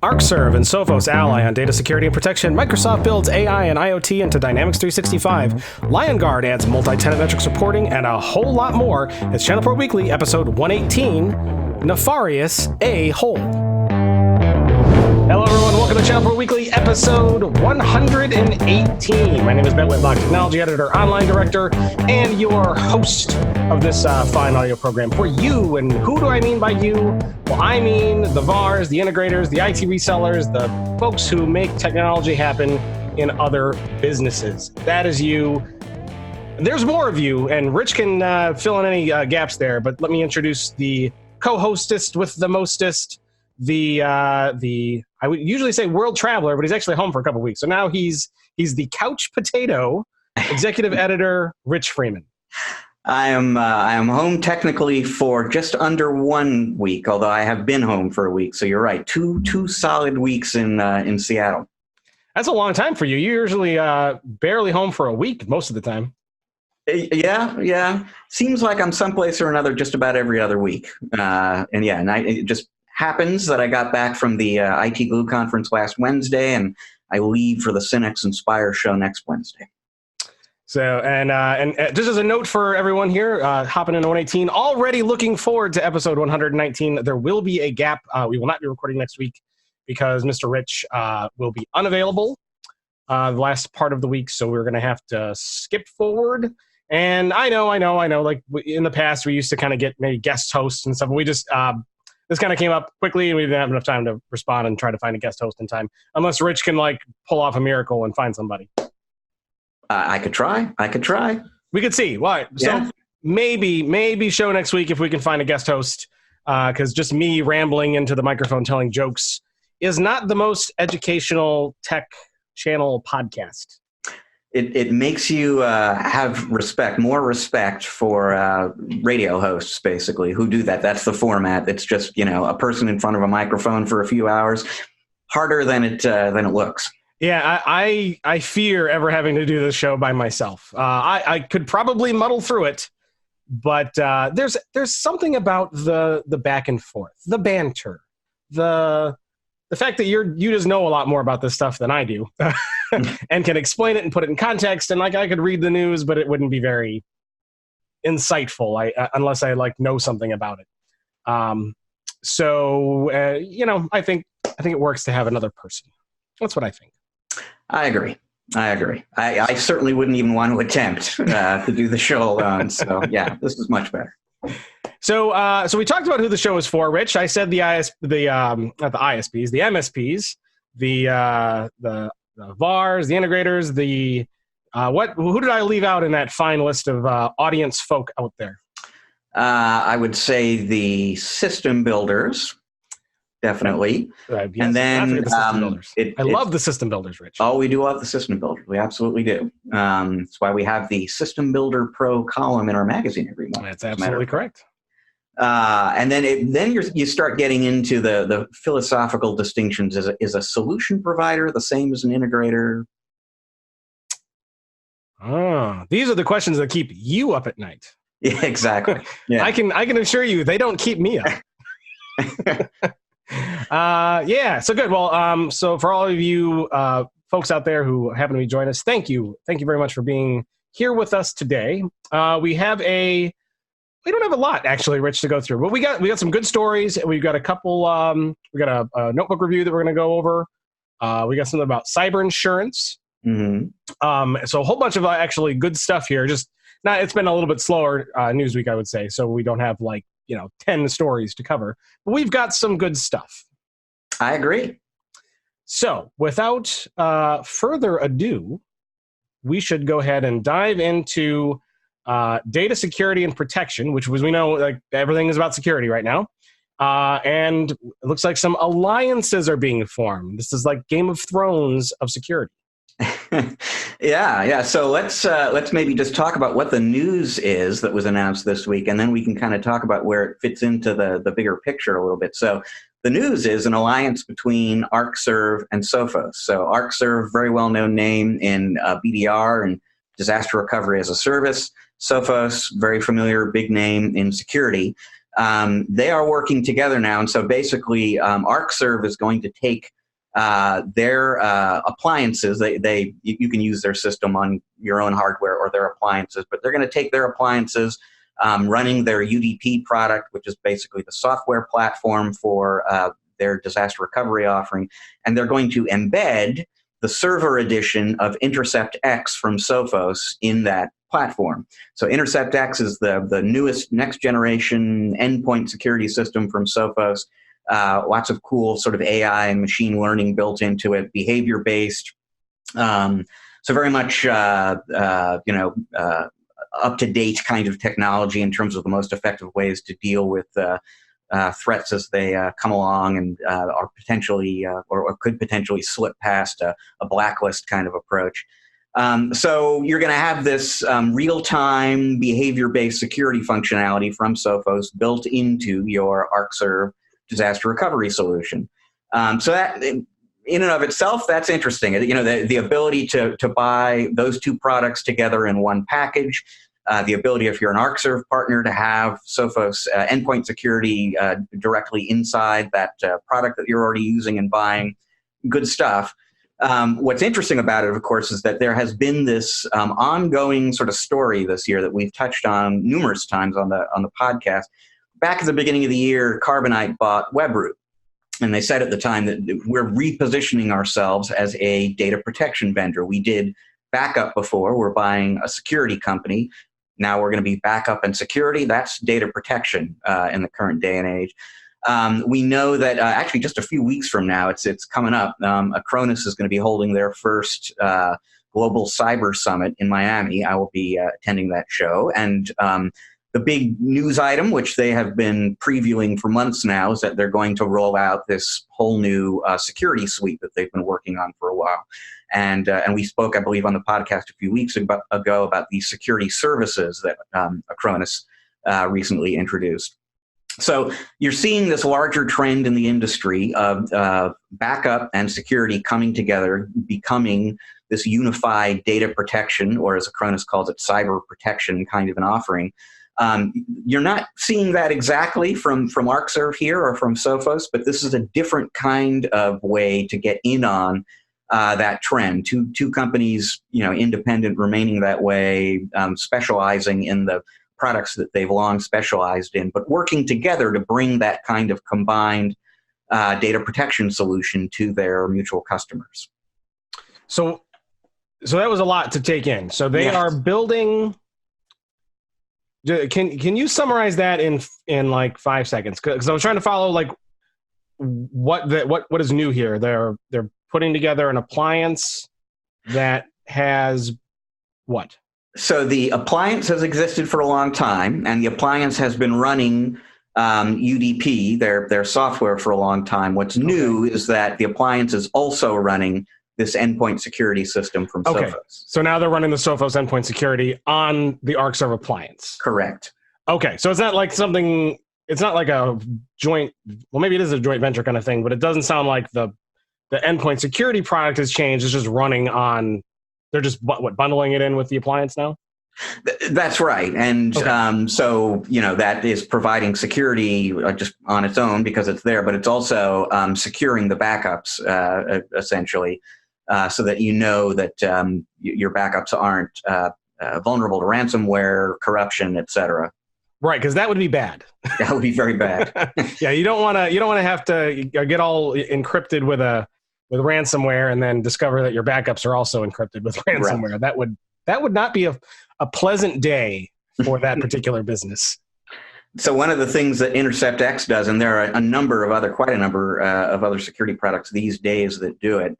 Arcserve and Sophos ally on data security and protection. Microsoft builds AI and IoT into Dynamics 365. Liongard adds multi-tenant metrics reporting and a whole lot more. It's ChannelPro Weekly, episode 118, Nefarious, a hole. Hello, everyone. Welcome to ChannelPro Weekly, episode 118. My name is Ben Whitlock, technology editor, online director, and your host of this fine audio program for you. And who do I mean by you? Well, I mean the VARs, the integrators, the IT resellers, the folks who make technology happen in other businesses. That is you. There's more of you, and Rich can fill in any gaps there, but let me introduce the co-hostest with the mostest, I would usually say world traveler, but he's actually home for a couple weeks. So now he's the couch potato executive editor, Rich Freeman. I am home technically for just under 1 week, although I have been home for a week. So you're right, two solid weeks in Seattle. That's a long time for you. You're usually barely home for a week most of the time. Yeah. Seems like I'm someplace or another just about every other week. It just happens that I got back from the IT Glue conference last Wednesday, and I leave for the Cynics Inspire show next Wednesday. So, and just as a note for everyone here, hopping into 118, already looking forward to episode 119. There will be a gap. We will not be recording next week because Mr. Rich will be unavailable the last part of the week, so we're going to have to skip forward. And I know, like in the past, we used to kind of get maybe guest hosts and stuff, but we just... this kind of came up quickly, and we didn't have enough time to respond and try to find a guest host in time. Unless Rich can pull off a miracle and find somebody. I could try. We could see. Well, yeah. So maybe show next week if we can find a guest host. Because just me rambling into the microphone telling jokes is not the most educational tech channel podcast. It makes you have more respect for radio hosts, basically, who do that. That's the format. It's just, a person in front of a microphone for a few hours. Harder than it looks. Yeah, I fear ever having to do this show by myself. I could probably muddle through it, but there's something about the back and forth, the banter, the fact that you just know a lot more about this stuff than I do. And can explain it and put it in context. And I could read the news, but it wouldn't be very insightful unless I know something about it. I think it works to have another person. That's what I think. I agree. I certainly wouldn't even want to attempt to do the show alone. So yeah, this is much better. So we talked about who the show is for, Rich. I said not the ISPs, the MSPs, the VARs, the integrators, who did I leave out in that fine list of audience folk out there? I would say the system builders, definitely. Yes, and then I love the system builders, Rich. Oh, we do love the system builders. We absolutely do. That's why we have the System Builder Pro column in our magazine every month. That's absolutely correct. And then you start getting into the philosophical distinctions. Is a solution provider the same as an integrator? These are the questions that keep you up at night. Yeah, exactly. Yeah. I can assure you they don't keep me up. So good. Well, so for all of you folks out there who happen to be joining us, thank you very much for being here with us today. We don't have a lot, actually, Rich, to go through, but we got some good stories. We've got a couple. We got a notebook review that we're going to go over. We got something about cyber-insurance. Mm-hmm. So a whole bunch of actually good stuff here. It's been a little bit slower news week, I would say. So we don't have 10 stories to cover, but we've got some good stuff. I agree. So without further ado, we should go ahead and dive into data security and protection, which we know everything is about security right now. And it looks like some alliances are being formed. This is like Game of Thrones of security. Yeah. So let's maybe just talk about what the news is that was announced this week, and then we can kind of talk about where it fits into the bigger picture a little bit. So the news is an alliance between Arcserve and Sophos. So Arcserve, very well-known name in BDR and disaster recovery as a service. Sophos, very familiar, big name in security. They are working together now. And so basically, Arcserve is going to take their appliances. You can use their system on your own hardware or their appliances, but they're going to take their appliances, running their UDP product, which is basically the software platform for their disaster recovery offering, and they're going to embed the server edition of Intercept X from Sophos in that platform. So Intercept X is the newest next generation endpoint security system from Sophos. Lots of cool sort of AI and machine learning built into it, behavior based. So very much up to date kind of technology in terms of the most effective ways to deal with threats as they come along and are potentially or could potentially slip past a blacklist kind of approach. So you're going to have this real-time behavior-based security functionality from Sophos built into your Arcserve disaster recovery solution. So that, in and of itself, that's interesting. The ability to buy those two products together in one package, the ability, if you're an Arcserve partner, to have Sophos endpoint security directly inside that product that you're already using and buying. Good stuff. What's interesting about it, of course, is that there has been this ongoing sort of story this year that we've touched on numerous times on the podcast. Back at the beginning of the year, Carbonite bought Webroot, and they said at the time that we're repositioning ourselves as a data protection vendor. We did backup before. We're buying a security company. Now we're going to be backup and security. That's data protection in the current day and age. We know that actually just a few weeks from now, it's coming up. Acronis is going to be holding their first global cyber summit in Miami. I will be attending that show. And the big news item, which they have been previewing for months now, is that they're going to roll out this whole new security suite that they've been working on for a while. And we spoke, I believe, on the podcast a few weeks ago about the security services that Acronis recently introduced. So you're seeing this larger trend in the industry of backup and security coming together, becoming this unified data protection, or as Acronis calls it, cyber protection kind of an offering. You're not seeing that exactly from Arcserve here or from Sophos, but this is a different kind of way to get in on that trend. Two companies, independent, remaining that way, specializing in the products that they've long specialized in, but working together to bring that kind of combined data protection solution to their mutual customers. So that was a lot to take in. So they are building. Can you summarize that in like 5 seconds? Because I was trying to follow like what is new here. They're putting together an appliance that has what? So the appliance has existed for a long time, and the appliance has been running UDP, their software, for a long time. What's new is that the appliance is also running this endpoint security system from Sophos. So now they're running the Sophos endpoint security on the Arcserve appliance. Correct. Okay, so it's not like something. It's not like a joint. Well, maybe it is a joint venture kind of thing, but it doesn't sound like the endpoint security product has changed. It's just running on. They're just bundling it in with the appliance now? That's right. And so, that is providing security just on its own because it's there, but it's also securing the backups essentially so that that your backups aren't vulnerable to ransomware, corruption, etc. Right, because that would be bad. That would be very bad. Yeah, you don't want to have to get all encrypted with ransomware and then discover that your backups are also encrypted with ransomware. Right. That would not be a pleasant day for that particular business. So one of the things that Intercept X does, and there are quite a number of other security products these days that do it.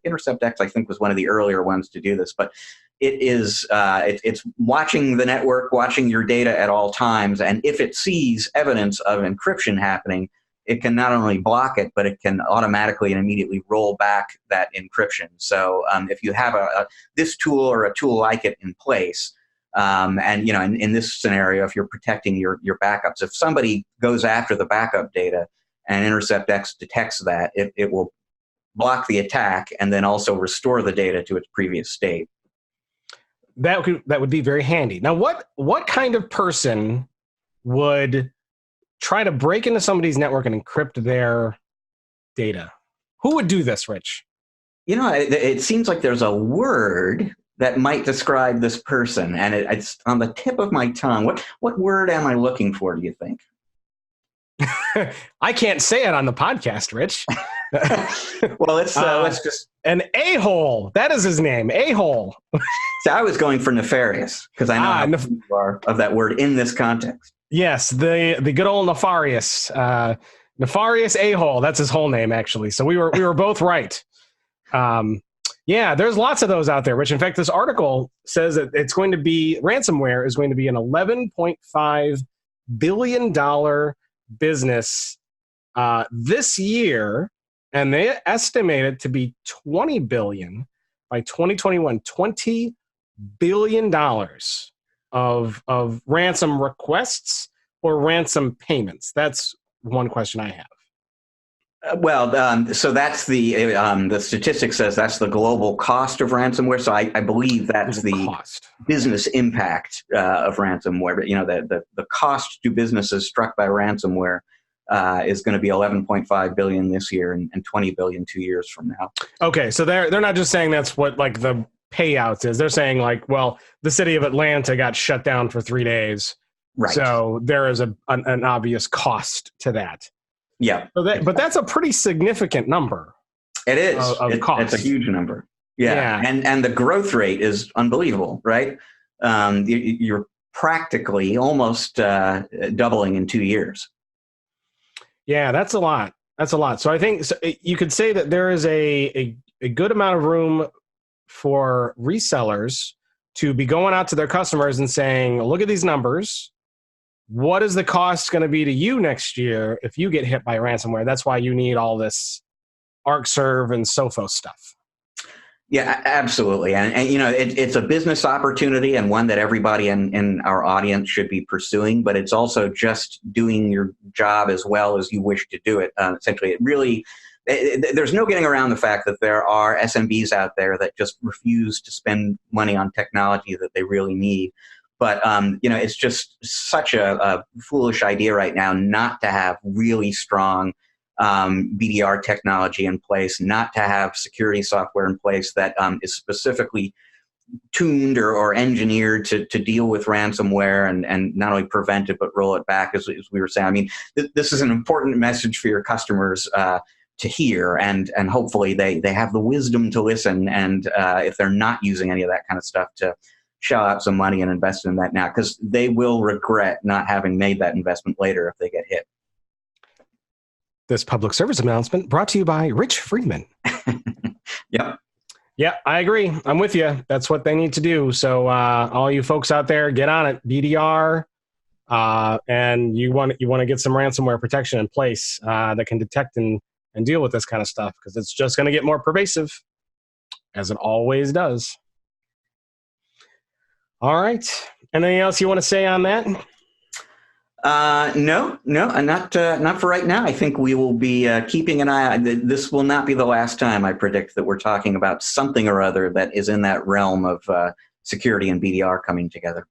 Intercept X, I think, was one of the earlier ones to do this, but it's watching the network, watching your data at all times, and if it sees evidence of encryption happening, it can not only block it, but it can automatically and immediately roll back that encryption. So if you have this tool or a tool like it in place, and in this scenario, if you're protecting your backups, if somebody goes after the backup data and Intercept X detects that, it will block the attack and then also restore the data to its previous state. That would be very handy. Now, what kind of person would try to break into somebody's network and encrypt their data. Who would do this, Rich? It seems like there's a word that might describe this person, and it's on the tip of my tongue. What word am I looking for, do you think? I can't say it on the podcast, Rich. Well, let's just... An a-hole. That is his name, a-hole. So I was going for nefarious, because I know how you are of that word in this context. Yes, the good old Nefarious. Nefarious a-hole. That's his whole name, actually. So we were both right. Yeah, there's lots of those out there, Rich. In fact, this article says that ransomware is going to be an $11.5 billion business this year, and they estimate it to be $20 billion by 2021. $20 billion of ransom requests or ransom payments. That's one question I have. So that's the statistic says that's the global cost of ransomware. So I believe that's the cost. Business impact of ransomware. But the cost to businesses struck by ransomware is going to be $11.5 billion this year and $20 billion 2 years from now. Okay, so they're not just saying that's what like the payouts is. They're saying like, well, the city of Atlanta got shut down for 3 days, right? So there is an obvious cost to that. Yeah, but that's a pretty significant number. It is. It's a huge number. Yeah. And the growth rate is unbelievable, right? You're practically almost doubling in 2 years. Yeah, that's a lot. That's a lot. So I think you could say that there is a good amount of room for resellers to be going out to their customers and saying, look at these numbers. What is the cost going to be to you next year if you get hit by ransomware? That's why you need all this Arcserve and Sophos stuff. Yeah, absolutely. And it's a business opportunity and one that everybody in our audience should be pursuing, but it's also just doing your job as well as you wish to do it. Essentially, there's no getting around the fact that there are SMBs out there that just refuse to spend money on technology that they really need. But, it's just such a foolish idea right now not to have really strong BDR technology in place, not to have security software in place that is specifically tuned or engineered to deal with ransomware and not only prevent it, but roll it back, as we were saying. I mean, this is an important message for your customers to hear, and hopefully they have the wisdom to listen, and if they're not using any of that kind of stuff, to shell out some money and invest in that now, because they will regret not having made that investment later if they get hit. This public service announcement brought to you by Rich Freeman. Yep. Yeah, I agree. I'm with you. That's what they need to do. So all you folks out there, get on it. BDR, and you want to get some ransomware protection in place that can detect and deal with this kind of stuff, because it's just going to get more pervasive, as it always does. All right. Anything else you want to say on that? No, not for right now. I think we will be keeping an eye. This will not be the last time, I predict, that we're talking about something or other that is in that realm of security and BDR coming together.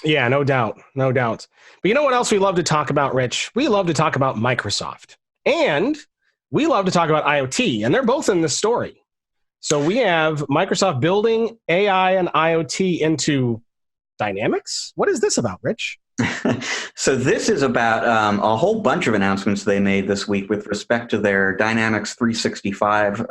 Yeah, no doubt. No doubt. But you know what else we love to talk about, Rich? We love to talk about Microsoft. And we love to talk about IoT. And they're both in this story. So we have Microsoft building AI and IoT into Dynamics. What is this about, Rich? So this is about a whole bunch of announcements they made this week with respect to their Dynamics 365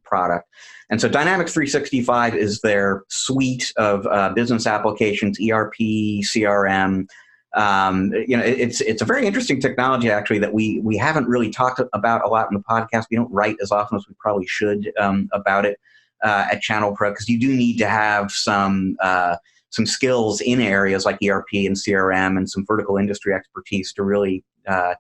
product. And so Dynamics 365 is their suite of business applications, ERP, CRM. It's a very interesting technology, actually, that we haven't really talked about a lot in the podcast. We don't write as often as we probably should about it at ChannelPro, because you do need to have some skills in areas like ERP and CRM and some vertical industry expertise to really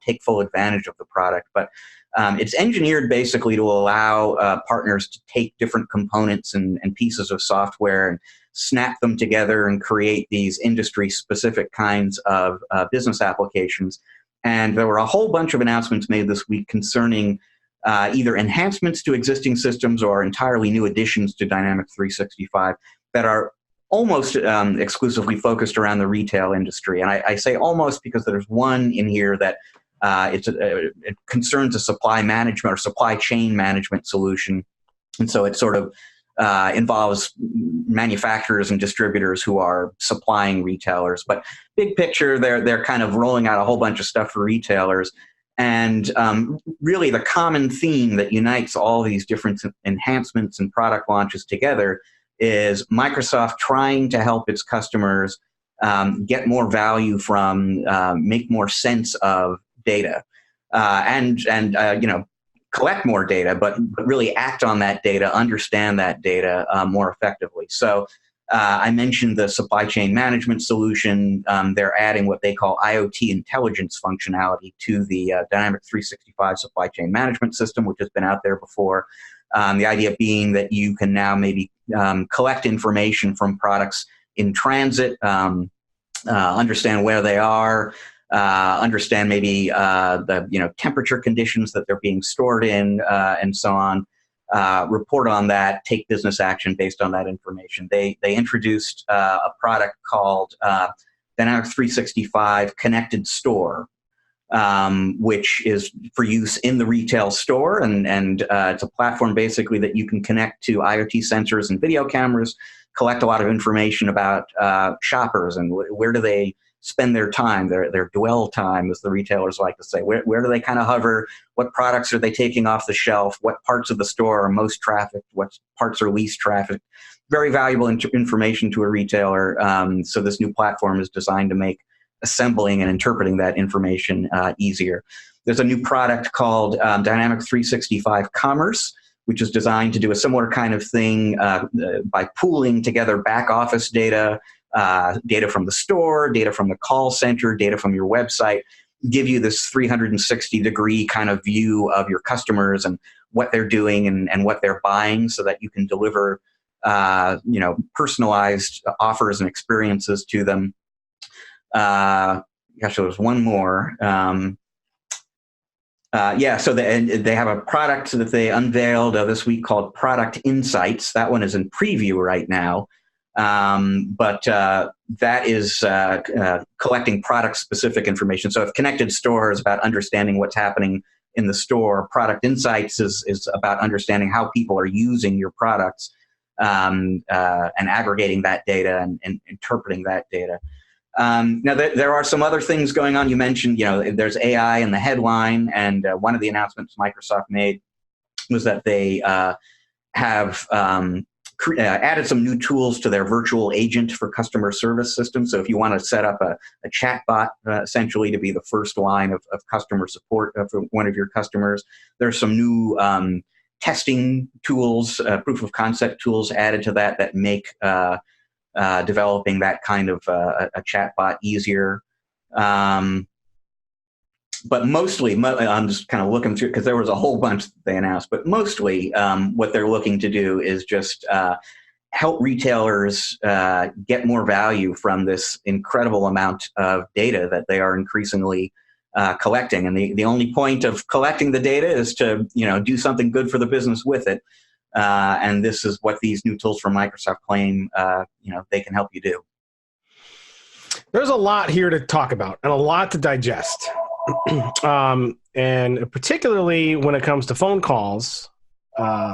take full advantage of the product. But it's engineered basically to allow partners to take different components and pieces of software and snap them together and create these industry-specific kinds of business applications. And there were a whole bunch of announcements made this week concerning either enhancements to existing systems or entirely new additions to Dynamics 365 that are almost exclusively focused around the retail industry. And I say almost because there's one in here that it concerns a supply management or supply chain management solution. And so it sort of involves manufacturers and distributors who are supplying retailers. But big picture, they're kind of rolling out a whole bunch of stuff for retailers. And really the common theme that unites all these different enhancements and product launches together is Microsoft trying to help its customers get more value from, make more sense of data, and collect more data, but really act on that data, understand that data more effectively. So I mentioned the supply chain management solution. They're adding what they call IoT intelligence functionality to the Dynamics 365 supply chain management system, which has been out there before. The idea being that you can now maybe collect information from products in transit, understand where they are, understand maybe the temperature conditions that they're being stored in, and so on. Report on that, take business action based on that information. They introduced a product called Dynamics 365 Connected Store, which is for use in the retail store, and it's a platform basically that you can connect to IoT sensors and video cameras, collect a lot of information about shoppers and where do they spend their time, their dwell time, as the retailers like to say. Where do they kind of hover? What products are they taking off the shelf? What parts of the store are most trafficked? What parts are least trafficked? Very valuable information to a retailer. So this new platform is designed to make assembling and interpreting that information easier. There's a new product called Dynamics 365 Commerce, which is designed to do a similar kind of thing by pooling together back office data, data from the store, data from the call center, data from your website, give you this 360-degree kind of view of your customers and what they're doing and what they're buying, so that you can deliver personalized offers and experiences to them. Gosh, there was one more. So they have a product that they unveiled this week called Product Insights. That one is in preview right now. But that is collecting product-specific information. So if Connected Store is about understanding what's happening in the store, Product Insights is about understanding how people are using your products, and aggregating that data and interpreting that data. Now, there are some other things going on. You mentioned, there's AI in the headline, and one of the announcements Microsoft made was that they have added some new tools to their virtual agent for customer service system. So if you want to set up a chatbot, essentially to be the first line of customer support for one of your customers, there's some new testing tools, proof of concept tools added to that make developing that kind of a chatbot easier. But mostly, I'm just kind of looking through, because there was a whole bunch that they announced, but mostly what they're looking to do is just help retailers get more value from this incredible amount of data that they are increasingly collecting. And the only point of collecting the data is to do something good for the business with it. And this is what these new tools from Microsoft claim they can help you do. There's a lot here to talk about and a lot to digest. And particularly when it comes to phone calls. So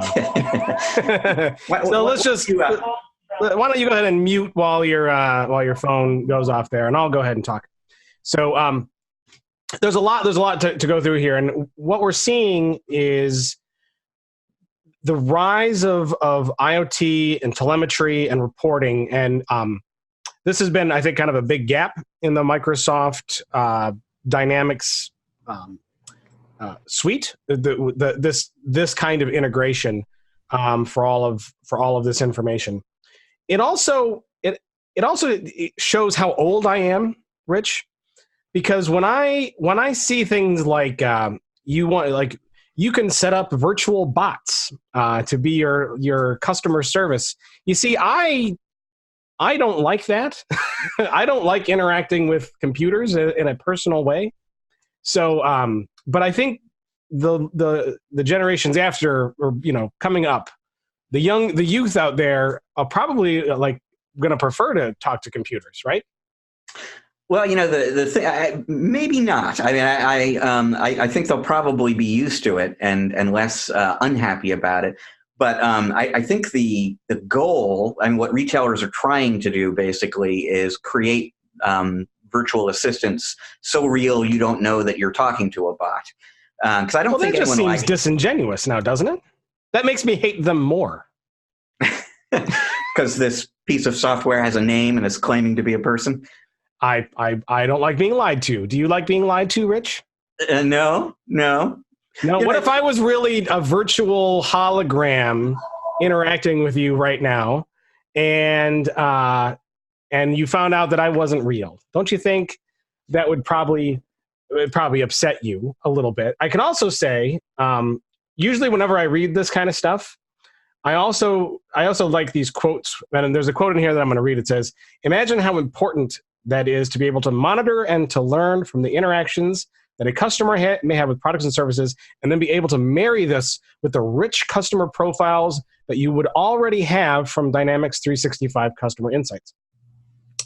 let's just, why don't you go ahead and mute while your phone goes off there, and I'll go ahead and talk. So there's a lot to go through here, and what we're seeing is the rise of IoT and telemetry and reporting, and this has been, I think, kind of a big gap in the Microsoft Dynamics suite. This kind of integration for all of this information. It also shows how old I am, Rich, because when I see things like you can set up virtual bots to be your customer service. You see, I don't like that. I don't like interacting with computers in a personal way. So, but I think the generations after, or coming up, the youth out there are probably like going to prefer to talk to computers, right? Well, the thing, maybe not. I mean, I think they'll probably be used to it and less unhappy about it. But I think the goal and what retailers are trying to do basically is create virtual assistants so real you don't know that you're talking to a bot. Because I don't think that just anyone seems disingenuous now, doesn't it? That makes me hate them more. Because this piece of software has a name and is claiming to be a person. I don't like being lied to. Do you like being lied to, Rich? No. What if I was really a virtual hologram interacting with you right now, and you found out that I wasn't real? Don't you think that would probably upset you a little bit? I can also say, usually whenever I read this kind of stuff, I also like these quotes. And there's a quote in here that I'm going to read. It says, "Imagine how important that is to be able to monitor and to learn from the interactions that a customer may have with products and services, and then be able to marry this with the rich customer profiles that you would already have from Dynamics 365 Customer Insights."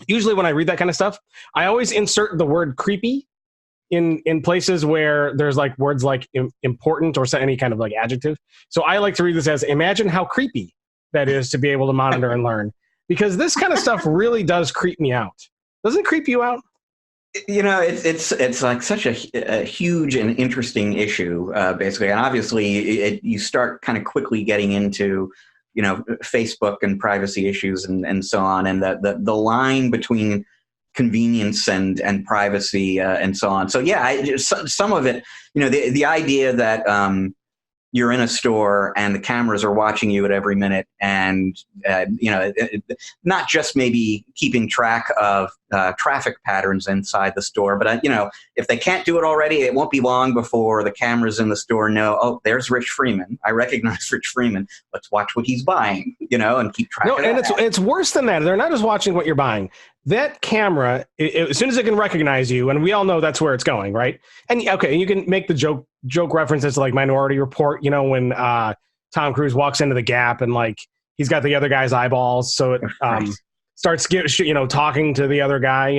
Usually when I read that kind of stuff, I always insert the word creepy in places where there's like words like important or any kind of like adjective. So I like to read this as, imagine how creepy that is to be able to monitor and learn, because this kind of stuff really does creep me out. Doesn't it creep you out? It's like such a huge and interesting issue, basically. And obviously you start kind of quickly getting into, Facebook and privacy issues and so on. And the line between convenience and privacy and so on. So yeah, some of it, the idea that you're in a store and the cameras are watching you at every minute, and not just maybe keeping track of traffic patterns inside the store, but if they can't do it already, it won't be long before the cameras in the store know, oh, there's Rich Freeman. I recognize Rich Freeman. Let's watch what he's buying, and keep track of that. And it's worse than that. They're not just watching what you're buying. That camera, as soon as it can recognize you, and we all know that's where it's going, right? And okay, you can make the joke references to like Minority Report, when Tom Cruise walks into the Gap and like he's got the other guy's eyeballs, so it starts talking to the other guy,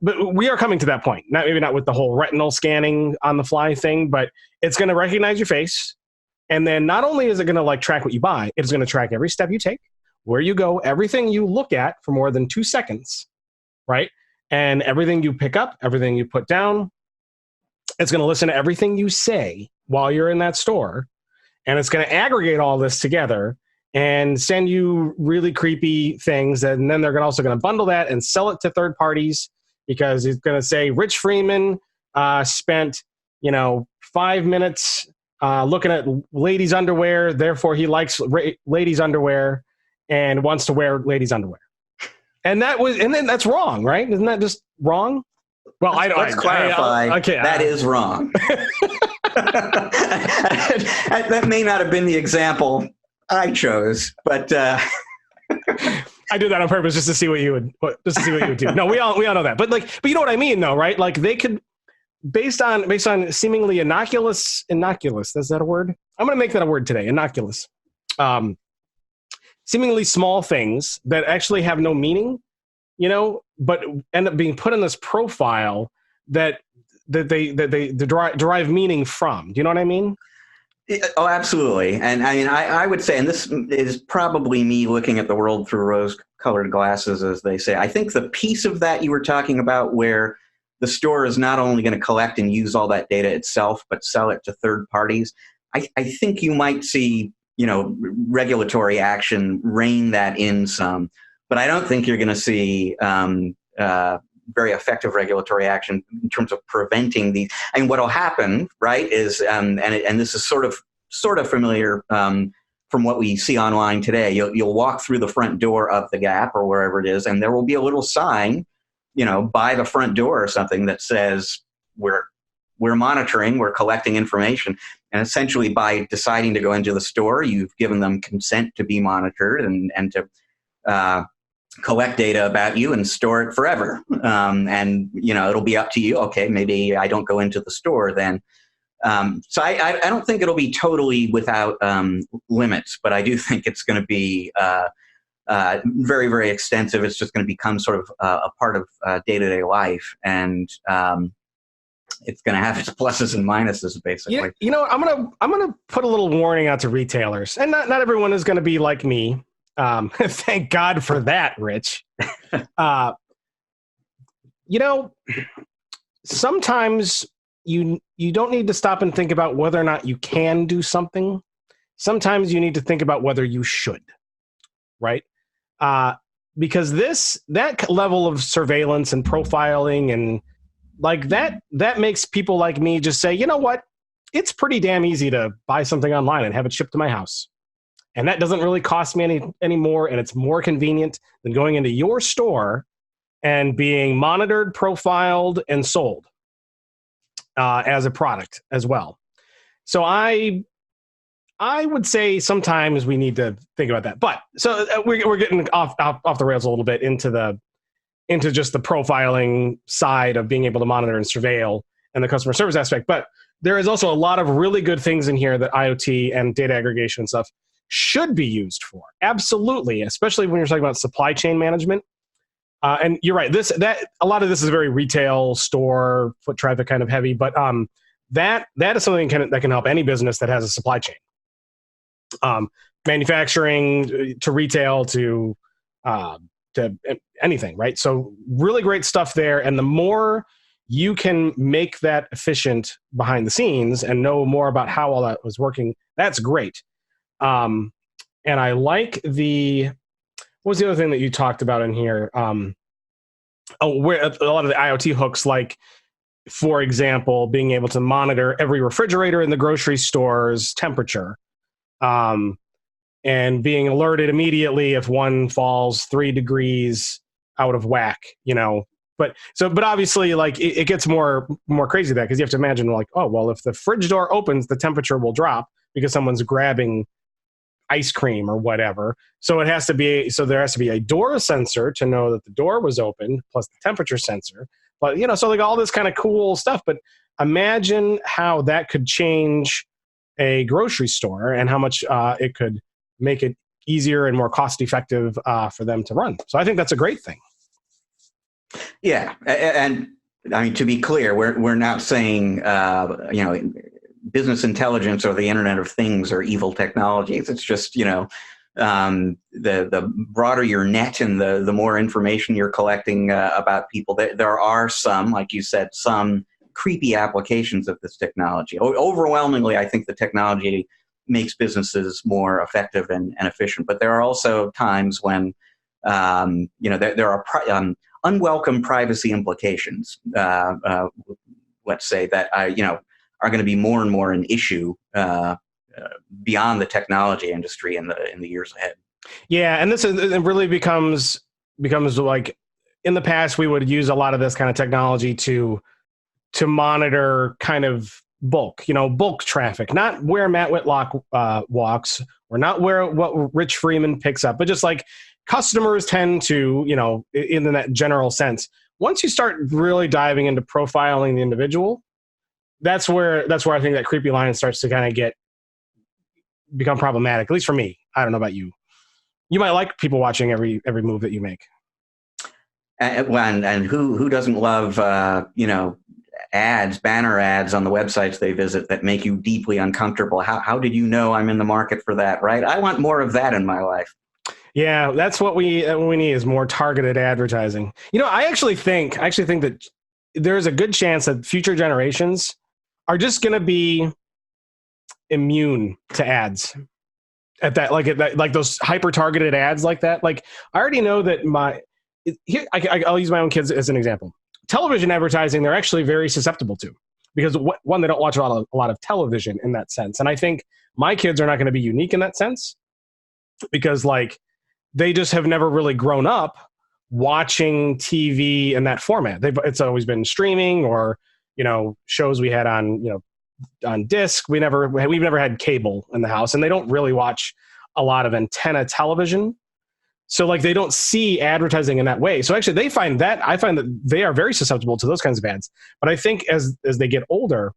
But we are coming to that point. Maybe not with the whole retinal scanning on the fly thing, but it's going to recognize your face, and then not only is it going to like track what you buy, it's going to track every step you take, where you go, everything you look at for more than 2 seconds. Right? And everything you pick up, everything you put down, it's going to listen to everything you say while you're in that store. And it's going to aggregate all this together and send you really creepy things. And then they're also going to bundle that and sell it to third parties, because it's going to say Rich Freeman spent, 5 minutes looking at ladies' underwear. Therefore, he likes ladies' underwear and wants to wear ladies' underwear. And then that's wrong, right? Isn't that just wrong? Well, let's clarify. That is wrong. That may not have been the example I chose, but I did that on purpose just to see what you would do. No, we all know that, but you know what I mean, though, right? Like they could, based on seemingly innocuous. Is that a word? I'm going to make that a word today. Innocuous. Seemingly small things that actually have no meaning, but end up being put in this profile that they derive meaning from. Do you know what I mean? Oh, absolutely. And I mean, I would say, and this is probably me looking at the world through rose-colored glasses, as they say. I think the piece of that you were talking about, where the store is not only going to collect and use all that data itself, but sell it to third parties, I think you might see regulatory action rein that in some, but I don't think you're going to see very effective regulatory action in terms of preventing these. And what'll happen, right, is and this is sort of familiar from what we see online today. You'll walk through the front door of the Gap or wherever it is, and there will be a little sign, by the front door or something that says we're monitoring, we're collecting information. And essentially, by deciding to go into the store, you've given them consent to be monitored and to collect data about you and store it forever. And, it'll be up to you. Okay, maybe I don't go into the store then. So I don't think it'll be totally without limits, but I do think it's going to be very, very extensive. It's just going to become sort of a part of day-to-day life, and it's going to have its pluses and minuses, basically. I'm gonna put a little warning out to retailers, and not everyone is going to be like me. Thank God for that, Rich. Sometimes you don't need to stop and think about whether or not you can do something. Sometimes you need to think about whether you should, right? Because that level of surveillance and profiling and like that makes people like me just say, you know what? It's pretty damn easy to buy something online and have it shipped to my house. And that doesn't really cost me any more, and it's more convenient than going into your store and being monitored, profiled, and sold as a product as well. So I would say sometimes we need to think about that. But so we're getting off the rails a little bit into just the profiling side of being able to monitor and surveil and the customer service aspect. But there is also a lot of really good things in here that IoT and data aggregation and stuff should be used for. Absolutely, especially when you're talking about supply chain management. And you're right. A lot of this is very retail store foot traffic kind of heavy, but that is something that can help any business that has a supply chain, manufacturing to retail to anything, right? So really great stuff there. And the more you can make that efficient behind the scenes and know more about how all that was working, that's great. And I like what was the other thing that you talked about in here? Where a lot of the IoT hooks, like, for example, being able to monitor every refrigerator in the grocery store's temperature, and being alerted immediately if one falls 3 degrees out of whack, But obviously, like, it gets more crazy than that, because you have to imagine, like, oh, well, if the fridge door opens, the temperature will drop because someone's grabbing ice cream or whatever. So there has to be a door sensor to know that the door was open, plus the temperature sensor. But so like all this kind of cool stuff. But imagine how that could change a grocery store and how much it could make it easier and more cost effective for them to run. So I think that's a great thing. Yeah, and I mean, to be clear, we're not saying business intelligence or the Internet of Things are evil technologies. It's just, the broader your net and the more information you're collecting about people, there are some, like you said, some creepy applications of this technology. Overwhelmingly, I think the technology makes businesses more effective and efficient. But there are also times when, there are unwelcome privacy implications, let's say, that are going to be more and more an issue beyond the technology industry in the years ahead. Yeah, and it really becomes like, in the past we would use a lot of this kind of technology to monitor kind of bulk traffic, not where Matt Whitlock walks, or not what Rich Freeman picks up, but just like customers tend to, in that general sense. Once you start really diving into profiling the individual, that's where I think that creepy line starts to kind of become problematic, at least for me. I don't know about you. You might like people watching every move that you make. And who doesn't love banner ads on the websites they visit that make you deeply uncomfortable? How did you know I'm in the market for that, right? I want more of that in my life. Yeah, that's what we need, is more targeted advertising. I actually think that there's a good chance that future generations are just going to be immune to ads like those hyper targeted ads like that. Like, I already know that I'll use my own kids as an example. Television advertising, they're actually very susceptible to, because one, they don't watch a lot of television in that sense. And I think my kids are not going to be unique in that sense, because like they just have never really grown up watching TV in that format. It's always been streaming or, shows we had on disc. We've never had cable in the house, and they don't really watch a lot of antenna television. So like they don't see advertising in that way. So actually I find that they are very susceptible to those kinds of ads. But I think as they get older,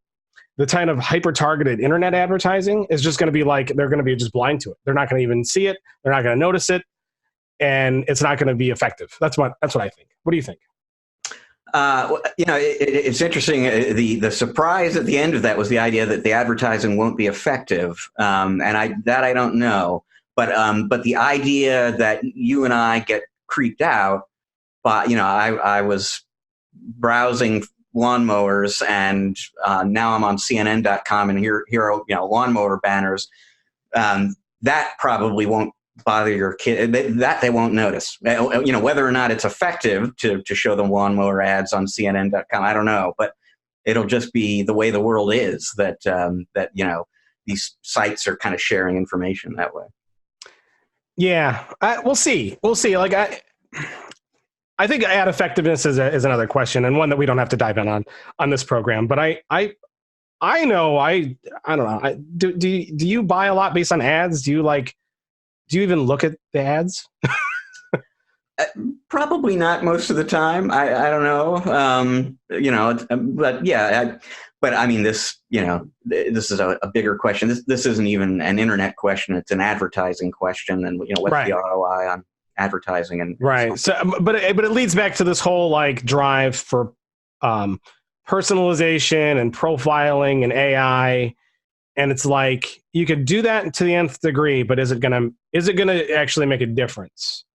the kind of hyper-targeted internet advertising is just going to be like, they're going to be just blind to it. They're not going to even see it. They're not going to notice it. and it's not going to be effective. That's what I think. What do you think? It's interesting. The surprise at the end of that was the idea that the advertising won't be effective, and I don't know. But the idea that you and I get creeped out, but I was browsing lawnmowers, and now I'm on CNN.com, and here are lawnmower banners. That probably won't bother your kid. That they won't notice. Whether or not it's effective to show them lawnmower ads on CNN.com, I don't know. But it'll just be the way the world is, that these sites are kind of sharing information that way. Yeah, we'll see. We'll see. Like I think ad effectiveness is another question, and one that we don't have to dive in on this program. But I know I don't know. Do you buy a lot based on ads? Do you even look at the ads? Probably not most of the time. I don't know. But yeah. But I mean, this is a bigger question. This isn't even an internet question. It's an advertising question, and what's the ROI on advertising and right. So, but it leads back to this whole drive for personalization and profiling and AI, and it's like you could do that to the nth degree, but is it gonna actually make a difference?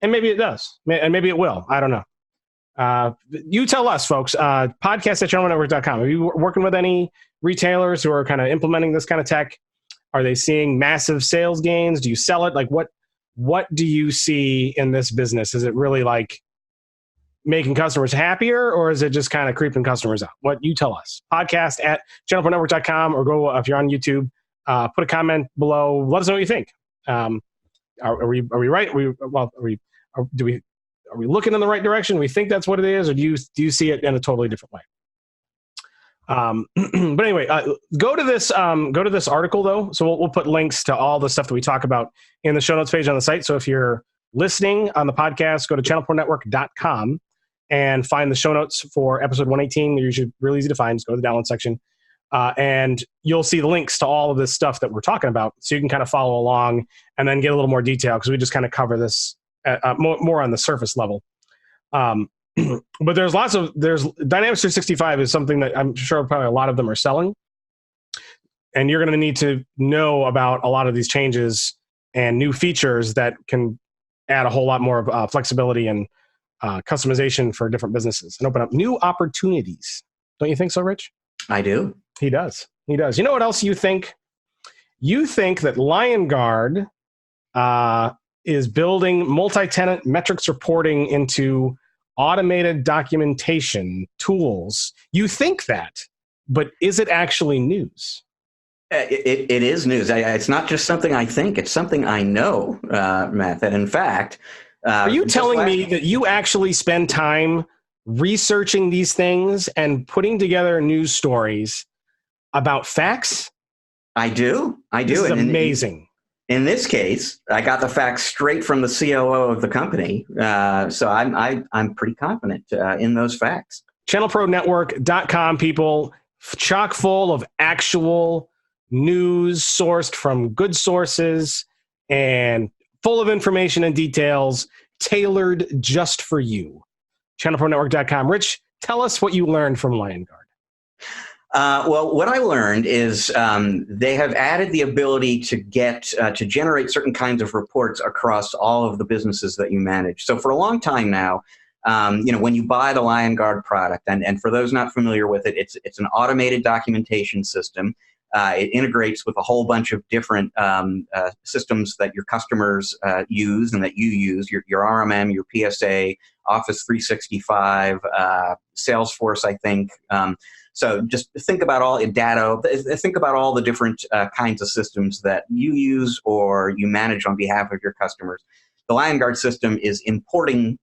And maybe it does, and maybe it will. I don't know. You tell us, folks. Podcast@ChannelNetwork.com. Are you working with any retailers who are kind of implementing this kind of tech? Are they seeing massive sales gains? Do you sell it? Like, what do you see in this business? Is it really making customers happier, or is it just kind of creeping customers out? What you tell us. Podcast@ChannelProNetwork.com, or go if you're on YouTube. Put a comment below. Let us know what you think. Are we right? Are we looking in the right direction? We think that's what it is, or do you see it in a totally different way? But anyway, go to this article though. So we'll put links to all the stuff that we talk about in the show notes page on the site. So if you're listening on the podcast, go to ChannelProNetwork.com and find the show notes for episode 118. They're usually really easy to find. Just go to the download section, and you'll see the links to all of this stuff that we're talking about, so you can kind of follow along and then get a little more detail, because we just kind of cover this more on the surface level. But there's Dynamics 365 is something that I'm sure probably a lot of them are selling, and you're going to need to know about a lot of these changes and new features that can add a whole lot more of flexibility and customization for different businesses and open up new opportunities. Don't you think so, Rich? I do. He does. You know what else you think? You think that Liongard is building multi-tenant metrics reporting into automated documentation tools. You think that, but is it actually news? It is news. It's not just something I think. It's something I know, Matt. That in fact... Are you telling me that you actually spend time researching these things and putting together news stories about facts? I do. This is amazing. In this case, I got the facts straight from the COO of the company, so I'm pretty confident in those facts. ChannelProNetwork.com, people, chock full of actual news sourced from good sources and full of information and details tailored just for you. ChannelProNetwork.com. Rich, tell us what you learned from Liongard. Well, what I learned is they have added the ability to generate certain kinds of reports across all of the businesses that you manage. So for a long time now, when you buy the Liongard product, and for those not familiar with it, it's an automated documentation system. It integrates with a whole bunch of different systems that your customers use and that you use, your RMM, your PSA, Office 365, Salesforce, I think. So just think about all data. Think about all the different kinds of systems that you use or you manage on behalf of your customers. The Liongard system is importing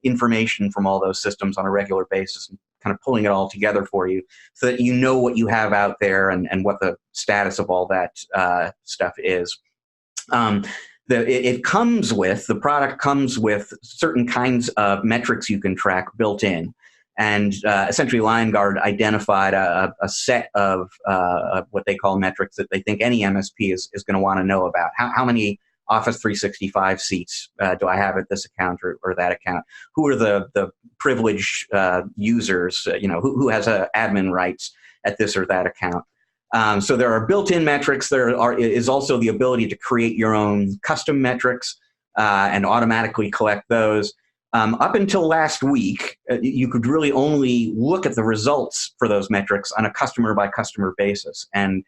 information from all those systems on a regular basis and kind of pulling it all together for you so that you know what you have out there and what the status of all that stuff is. The product comes with certain kinds of metrics you can track built in. And essentially, Liongard identified a set of what they call metrics that they think any MSP is going to want to know about. How many Office 365 seats do I have at this account or that account? Who are the privileged users? Who has admin rights at this or that account? So there are built-in metrics. There is also the ability to create your own custom metrics and automatically collect those. Up until last week, you could really only look at the results for those metrics on a customer-by-customer basis. And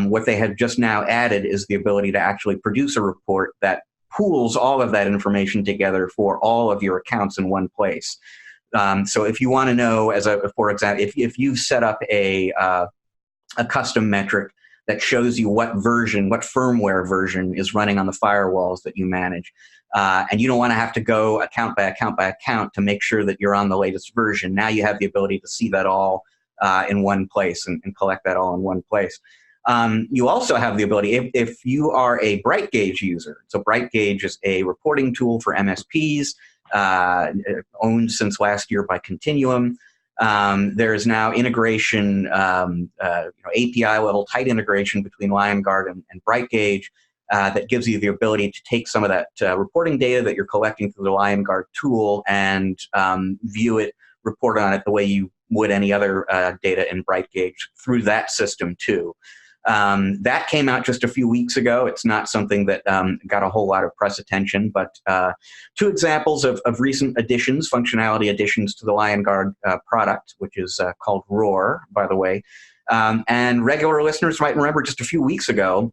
what they have just now added is the ability to actually produce a report that pools all of that information together for all of your accounts in one place. So if you want to know, for example, if you've set up a custom metric that shows you what firmware version is running on the firewalls that you manage, and you don't want to have to go account by account by account to make sure that you're on the latest version. Now you have the ability to see that all in one place and collect that all in one place. You also have the ability, if you are a BrightGauge user, so BrightGauge is a reporting tool for MSPs, owned since last year by Continuum. There is now integration, API-level tight integration between Liongard and BrightGauge that gives you the ability to take some of that reporting data that you're collecting through the Liongard tool and view it, report on it the way you would any other data in BrightGauge through that system too. That came out just a few weeks ago. It's not something that got a whole lot of press attention, but two examples of recent additions, functionality additions to the Liongard product, which is called Roar, by the way. And regular listeners might remember just a few weeks ago,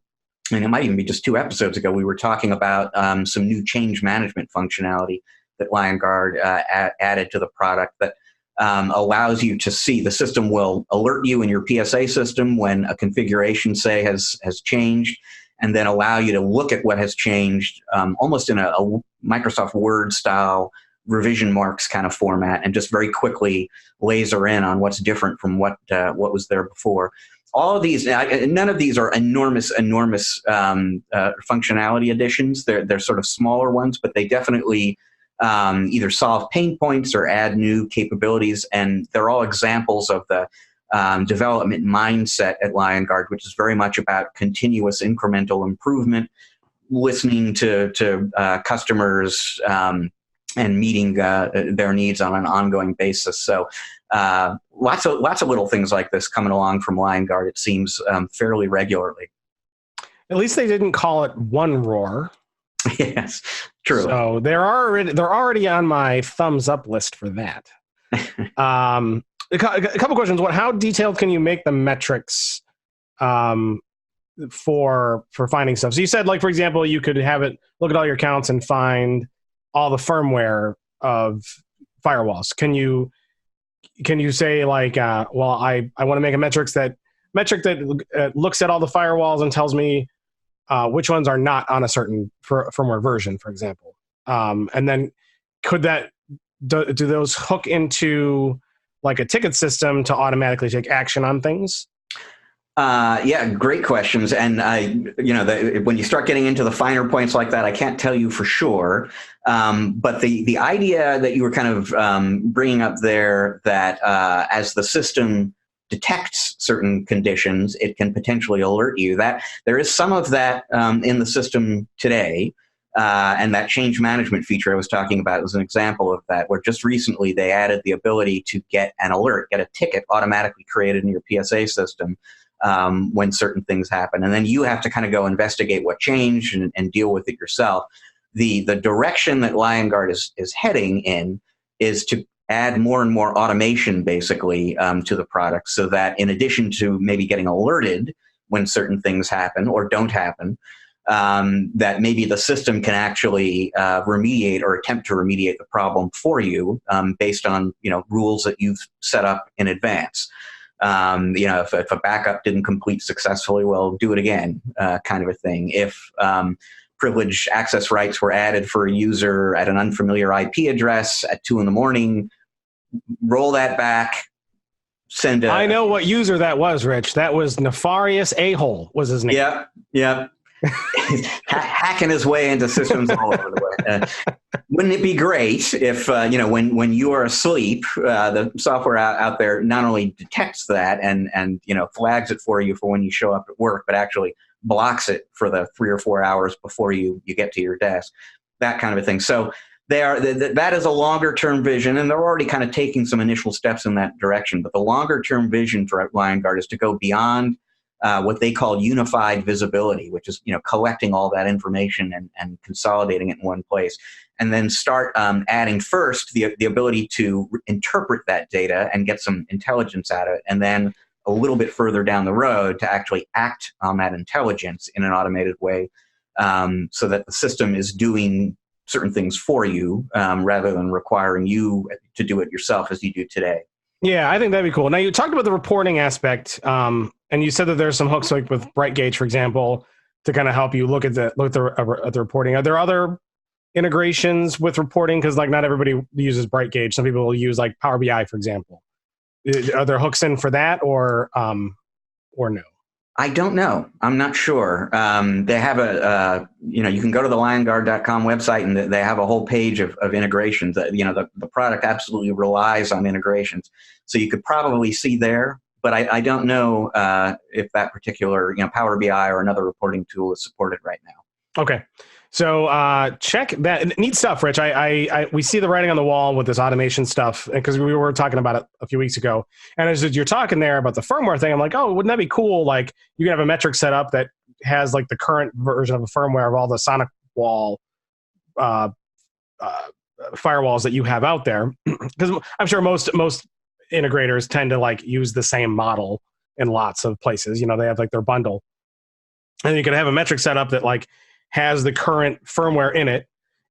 and it might even be just 2 episodes ago, we were talking about some new change management functionality that Liongard added to the product that allows you to see. The system will alert you in your PSA system when a configuration, say, has changed, and then allow you to look at what has changed almost in a Microsoft Word style revision marks kind of format, and just very quickly laser in on what's different from what was there before. All of these, none of these are enormous functionality additions. They're sort of smaller ones, but they definitely either solve pain points or add new capabilities, and they're all examples of the development mindset at Liongard, which is very much about continuous incremental improvement, listening to customers and meeting their needs on an ongoing basis. So lots of little things like this coming along from Liongard, it seems, fairly regularly. At least they didn't call it one Roar. Yes, true. So they're already on my thumbs up list for that. A couple questions. How detailed can you make the metrics for finding stuff? So you said, like, for example, you could have it look at all your accounts and find all the firmware of firewalls. Can you say, like, well, I want to make a metric that looks at all the firewalls and tells me which ones are not on a certain firmware version, for example. And then do those hook into like a ticket system to automatically take action on things? Yeah, great questions. And when you start getting into the finer points like that, I can't tell you for sure. But the idea that you were kind of bringing up there, that as the system detects certain conditions, it can potentially alert you. That there is some of that in the system today, and that change management feature I was talking about was an example of that, where just recently they added the ability to get an alert, get a ticket automatically created in your PSA system when certain things happen, and then you have to kind of go investigate what changed and deal with it yourself. The direction that Liongard is heading in is to add more and more automation, basically, to the product, so that in addition to maybe getting alerted when certain things happen or don't happen, that maybe the system can actually remediate or attempt to remediate the problem for you based on rules that you've set up in advance. If a backup didn't complete successfully, well, do it again, kind of a thing. If privileged access rights were added for a user at an unfamiliar IP address at 2 a.m, roll that back, send a... I know what user that was, Rich. That was Nefarious A-hole was his name. Yep. Hacking his way into systems all over the way. Wouldn't it be great if, when you are asleep, the software out there not only detects that and flags it for you for when you show up at work, but actually blocks it for the 3 or 4 hours before you get to your desk, that kind of a thing. So that is a longer term vision, and they're already kind of taking some initial steps in that direction. But the longer term vision for Liongard is to go beyond what they call unified visibility, which is collecting all that information and consolidating it in one place, and then start adding first the ability to interpret that data and get some intelligence out of it, and then a little bit further down the road to actually act on that intelligence in an automated way, so that the system is doing certain things for you rather than requiring you to do it yourself as you do today. Yeah, I think that'd be cool. Now, you talked about the reporting aspect, and you said that there's some hooks, like with BrightGauge, for example, to kind of help you look at the reporting. Are there other integrations with reporting? Because not everybody uses BrightGauge. Some people will use like Power BI, for example. Are there hooks in for that, or no? I don't know. I'm not sure. They have you can go to the Liongard.com website, and they have a whole page of integrations. The product absolutely relies on integrations. So you could probably see there, but I don't know if that particular, Power BI or another reporting tool is supported right now. Okay. So check that. Neat stuff, Rich. We see the writing on the wall with this automation stuff, because we were talking about it a few weeks ago. And as you're talking there about the firmware thing, I'm like, oh, wouldn't that be cool? Like, you can have a metric set up that has like the current version of the firmware of all the Sonic Wall firewalls that you have out there. Because I'm sure most integrators tend to like use the same model in lots of places. They have like their bundle, and you can have a metric set up that like has the current firmware in it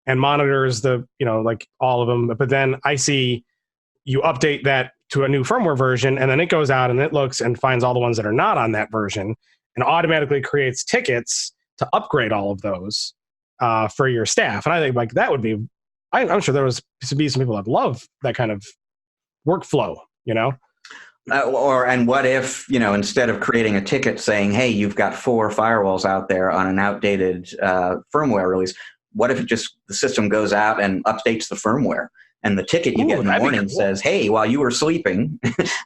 and monitors the, like all of them. But then I see you update that to a new firmware version, and then it goes out and it looks and finds all the ones that are not on that version and automatically creates tickets to upgrade all of those for your staff. And I think like that would be, I'm sure there was to be some people that love that kind of workflow, And what if, instead of creating a ticket saying, hey, you've got 4 firewalls out there on an outdated firmware release, what if the system goes out and updates the firmand and the ticket you get in the morning says, hey, while you were sleeping,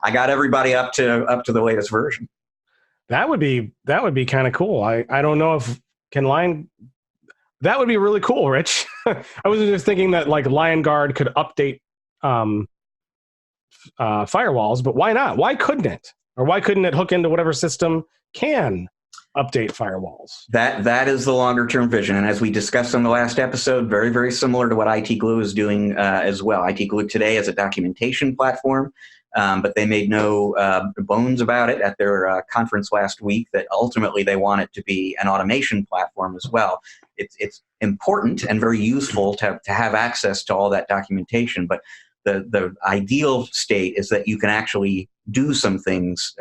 I got everybody up to the latest version. That would be kind of cool. I don't know if that would be really cool, Rich. I was just thinking that like Liongard could update firewalls, but why not? Why couldn't it? Or why couldn't it hook into whatever system can update firewalls? That is the longer term vision, and as we discussed on the last episode, very, very similar to what IT Glue is doing as well. IT Glue today is a documentation platform, but they made no bones about it at their conference last week that ultimately they want it to be an automation platform as well. It's important and very useful to have access to all that documentation, but the ideal state is that you can actually do some things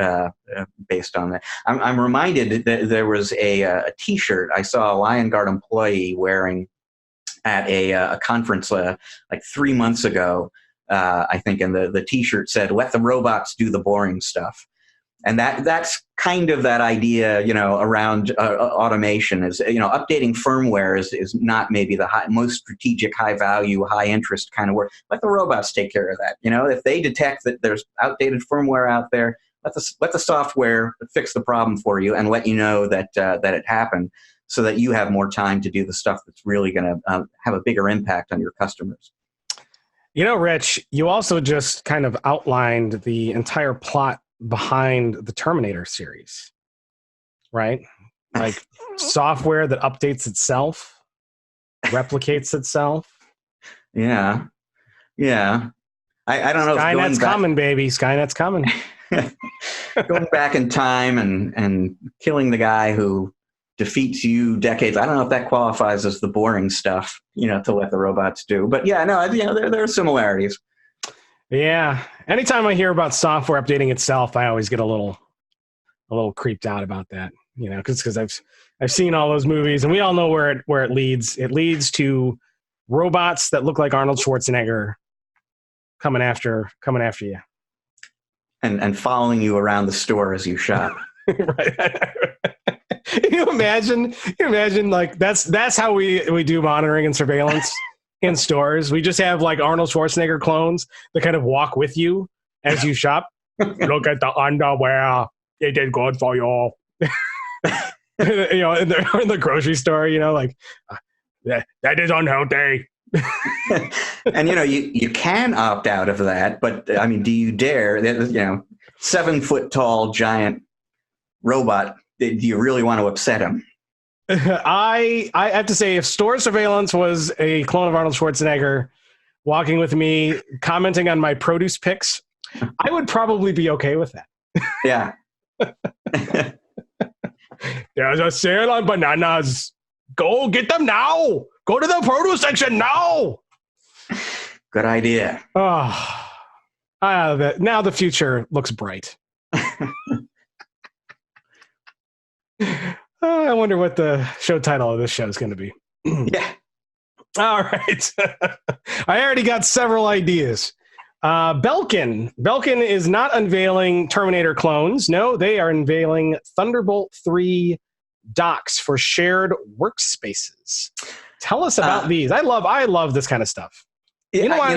based on that. I'm reminded that there was a T-shirt I saw a Liongard employee wearing at a conference like 3 months ago, I think, and the T-shirt said, "Let the robots do the boring stuff." And that's kind of that idea, around automation is, updating firmware is not maybe the most strategic, high value, high interest kind of work. Let the robots take care of that. If they detect that there's outdated firmware out there, let the software fix the problem for you and let you know that it happened, so that you have more time to do the stuff that's really going to have a bigger impact on your customers. Rich, you also just kind of outlined the entire plot behind the Terminator series, right? Like software that updates itself, replicates itself. Yeah. I don't know. Skynet's coming, baby. Skynet's coming. Going back in time and killing the guy who defeats you decades. I don't know if that qualifies as the boring stuff, to let the robots do. But yeah, no, there are similarities. Yeah. Anytime I hear about software updating itself, I always get a little creeped out about that, because I've seen all those movies, and we all know where it leads. It leads to robots that look like Arnold Schwarzenegger coming after you. And following you around the store as you shop. Right. Can you imagine like that's how we do monitoring and surveillance in stores. We just have like Arnold Schwarzenegger clones that kind of walk with you as you shop. Look at the underwear. It is good for you. You know, in the grocery store, you know, like that is unhealthy. And you know, you can opt out of that, but I mean, do you dare? You know, 7-foot tall giant robot. Do you really want to upset him? I have to say, if store surveillance was a clone of Arnold Schwarzenegger walking with me, commenting on my produce picks, I would probably be okay with that. Yeah. There's a sale on bananas. Go get them now. Go to the produce section now. Good idea. Oh, now the future looks bright. I wonder what the show title of this show is going to be. Yeah. All right. I already got several ideas. Belkin is not unveiling Terminator clones. No, they are unveiling Thunderbolt 3 docks for shared workspaces. Tell us about these. I love this kind of stuff. I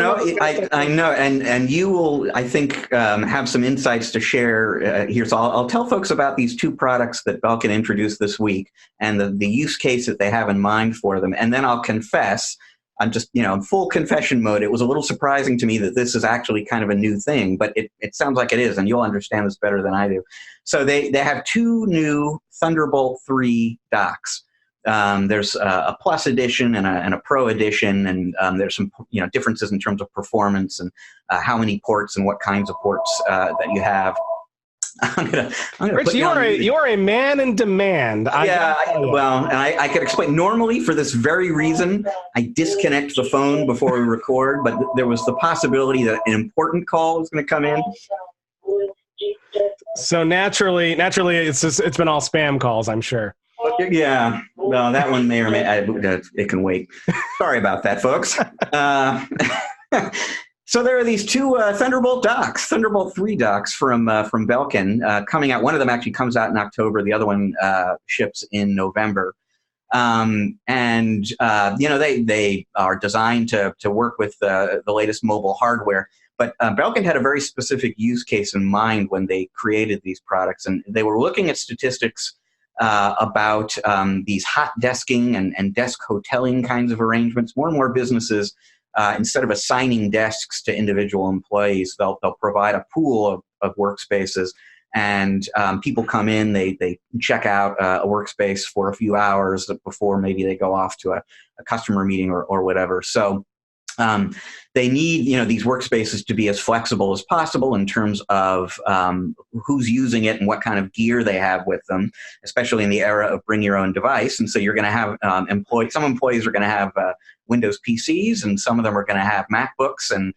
know, and you will, I think, have some insights to share here. So I'll tell folks about these two products that Belkin introduced this week and the use case that they have in mind for them. And then I'll confess, I'm just, in full confession mode. It was a little surprising to me that this is actually kind of a new thing, but it sounds like it is, and you'll understand this better than I do. So they have two new Thunderbolt 3 docks. There's a Plus edition and a Pro edition, and there's some differences in terms of performance and how many ports and what kinds of ports that you have. I'm gonna Rich, you are a man in demand. Well, and I could explain. Normally, for this very reason, I disconnect the phone before we record, but there was the possibility that an important call was going to come in. So naturally, it's been all spam calls, I'm sure. Yeah, well, that one may or may it can wait. Sorry about that, folks. So there are these two Thunderbolt docks, Thunderbolt 3 docks from Belkin coming out. One of them actually comes out in October. The other one ships in November. They are designed to work with the latest mobile hardware. But Belkin had a very specific use case in mind when they created these products, and they were looking at statistics about these hot desking and desk hoteling kinds of arrangements. More and more businesses, instead of assigning desks to individual employees, they'll provide a pool of workspaces, and people come in, they check out a workspace for a few hours before maybe they go off to a customer meeting or whatever. So they need these workspaces to be as flexible as possible in terms of who's using it and what kind of gear they have with them, especially in the era of bring your own device. And so you're going to have some employees are going to have Windows PCs, and some of them are going to have MacBooks. And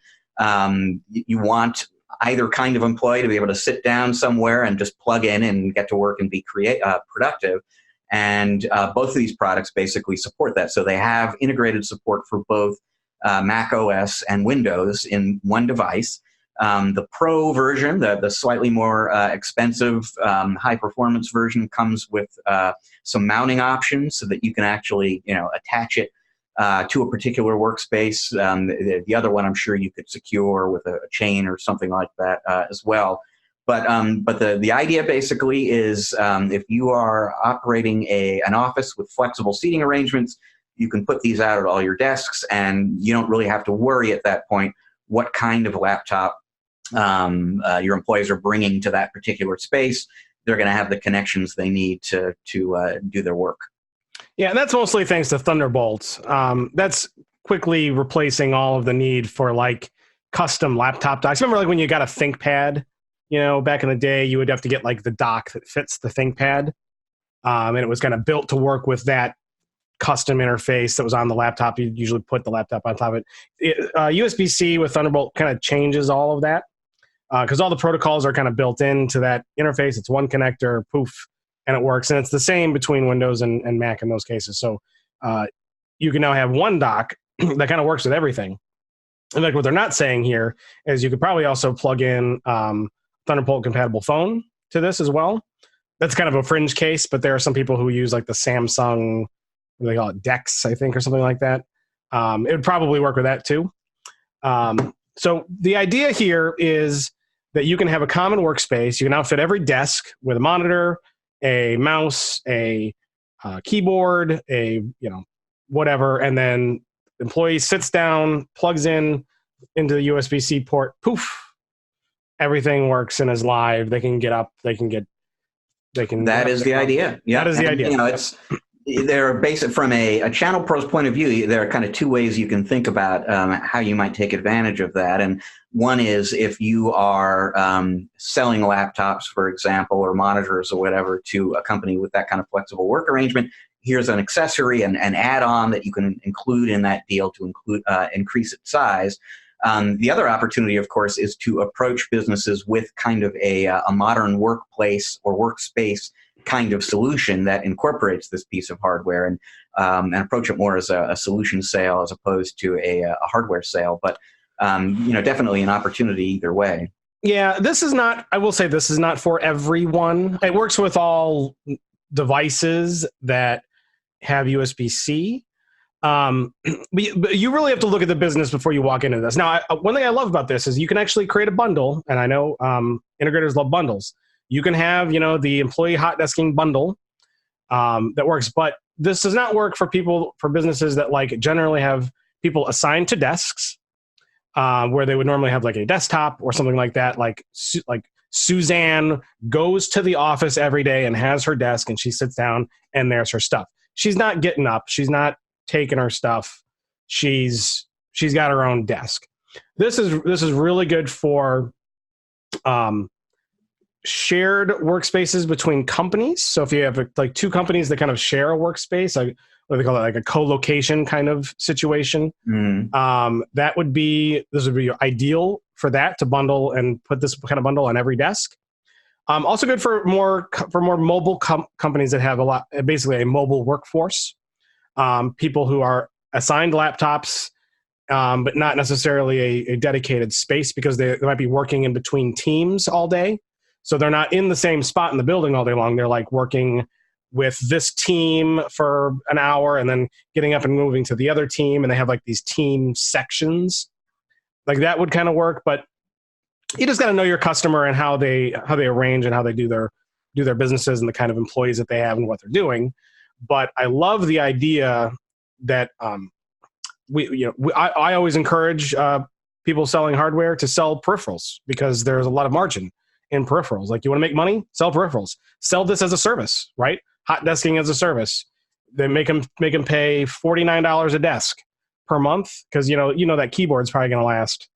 you want either kind of employee to be able to sit down somewhere and just plug in and get to work and be productive. And both of these products basically support that. So they have integrated support for both Mac OS and Windows in one device. The Pro version, the slightly more expensive, high-performance version, comes with some mounting options so that you can actually, attach it to a particular workspace. The other one, I'm sure you could secure with a chain or something like that as well. But the idea basically is if you are operating an office with flexible seating arrangements, you can put these out at all your desks, and you don't really have to worry at that point what kind of laptop your employees are bringing to that particular space. They're going to have the connections they need to do their work. Yeah, and that's mostly thanks to Thunderbolt. That's quickly replacing all of the need for custom laptop docks. Remember when you got a ThinkPad? Back in the day, you would have to get the dock that fits the ThinkPad, and it was kind of built to work with that custom interface that was on the laptop. You usually put the laptop on top of it. USB-C with Thunderbolt kind of changes all of that because all the protocols are kind of built into that interface. It's one connector, poof, and it works. And it's the same between Windows and Mac in those cases. So you can now have one dock that kind of works with everything. And what they're not saying here is you could probably also plug in Thunderbolt-compatible phone to this as well. That's kind of a fringe case, but there are some people who use the Samsung, they call it Dex, I think, or something like that. It would probably work with that too. So the idea here is that you can have a common workspace. You can outfit every desk with a monitor, a mouse, a keyboard, a whatever, and then the employee sits down, plugs in into the USB-C port, poof, everything works and is live. They can get up, That is the idea. Yeah, that is the idea. It's they're basic from a ChannelPro's point of view. There are kind of two ways you can think about how you might take advantage of that. And one is if you are selling laptops, for example, or monitors or whatever to a company with that kind of flexible work arrangement. Here's an accessory, an add-on that you can include in that deal to increase its size. The other opportunity, of course, is to approach businesses with kind of a modern workplace or workspace kind of solution that incorporates this piece of hardware and approach it more as a solution sale as opposed to a hardware sale. But definitely an opportunity either way. Yeah, I will say this is not for everyone. It works with all devices that have USB-C. But you really have to look at the business before you walk into this. Now, one thing I love about this is you can actually create a bundle, and I know integrators love bundles. You can have, the employee hot desking bundle that works, but this does not work for businesses that generally have people assigned to desks, where they would normally have a desktop or something like that. Like Suzanne goes to the office every day and has her desk, and she sits down and there's her stuff. She's not getting up. She's not taking her stuff. She's got her own desk. This is really good for shared workspaces between companies. So if you have two companies that kind of share a workspace, what they call it, a co-location kind of situation, this would be ideal for that, to bundle and put this kind of bundle on every desk. Also good for more mobile companies that have basically a mobile workforce. People who are assigned laptops, but not necessarily a dedicated space, because they might be working in between teams all day. So they're not in the same spot in the building all day long. They're working with this team for an hour and then getting up and moving to the other team. And they have these team sections. That would kind of work, but you just got to know your customer and how they arrange and how they do their businesses and the kind of employees that they have and what they're doing. But I love the idea that I always encourage people selling hardware to sell peripherals, because there's a lot of margin in peripherals. You want to make money, sell peripherals. Sell this as a service, right? Hot desking as a service. They make them pay $49 a desk per month, because that keyboard's probably going to last.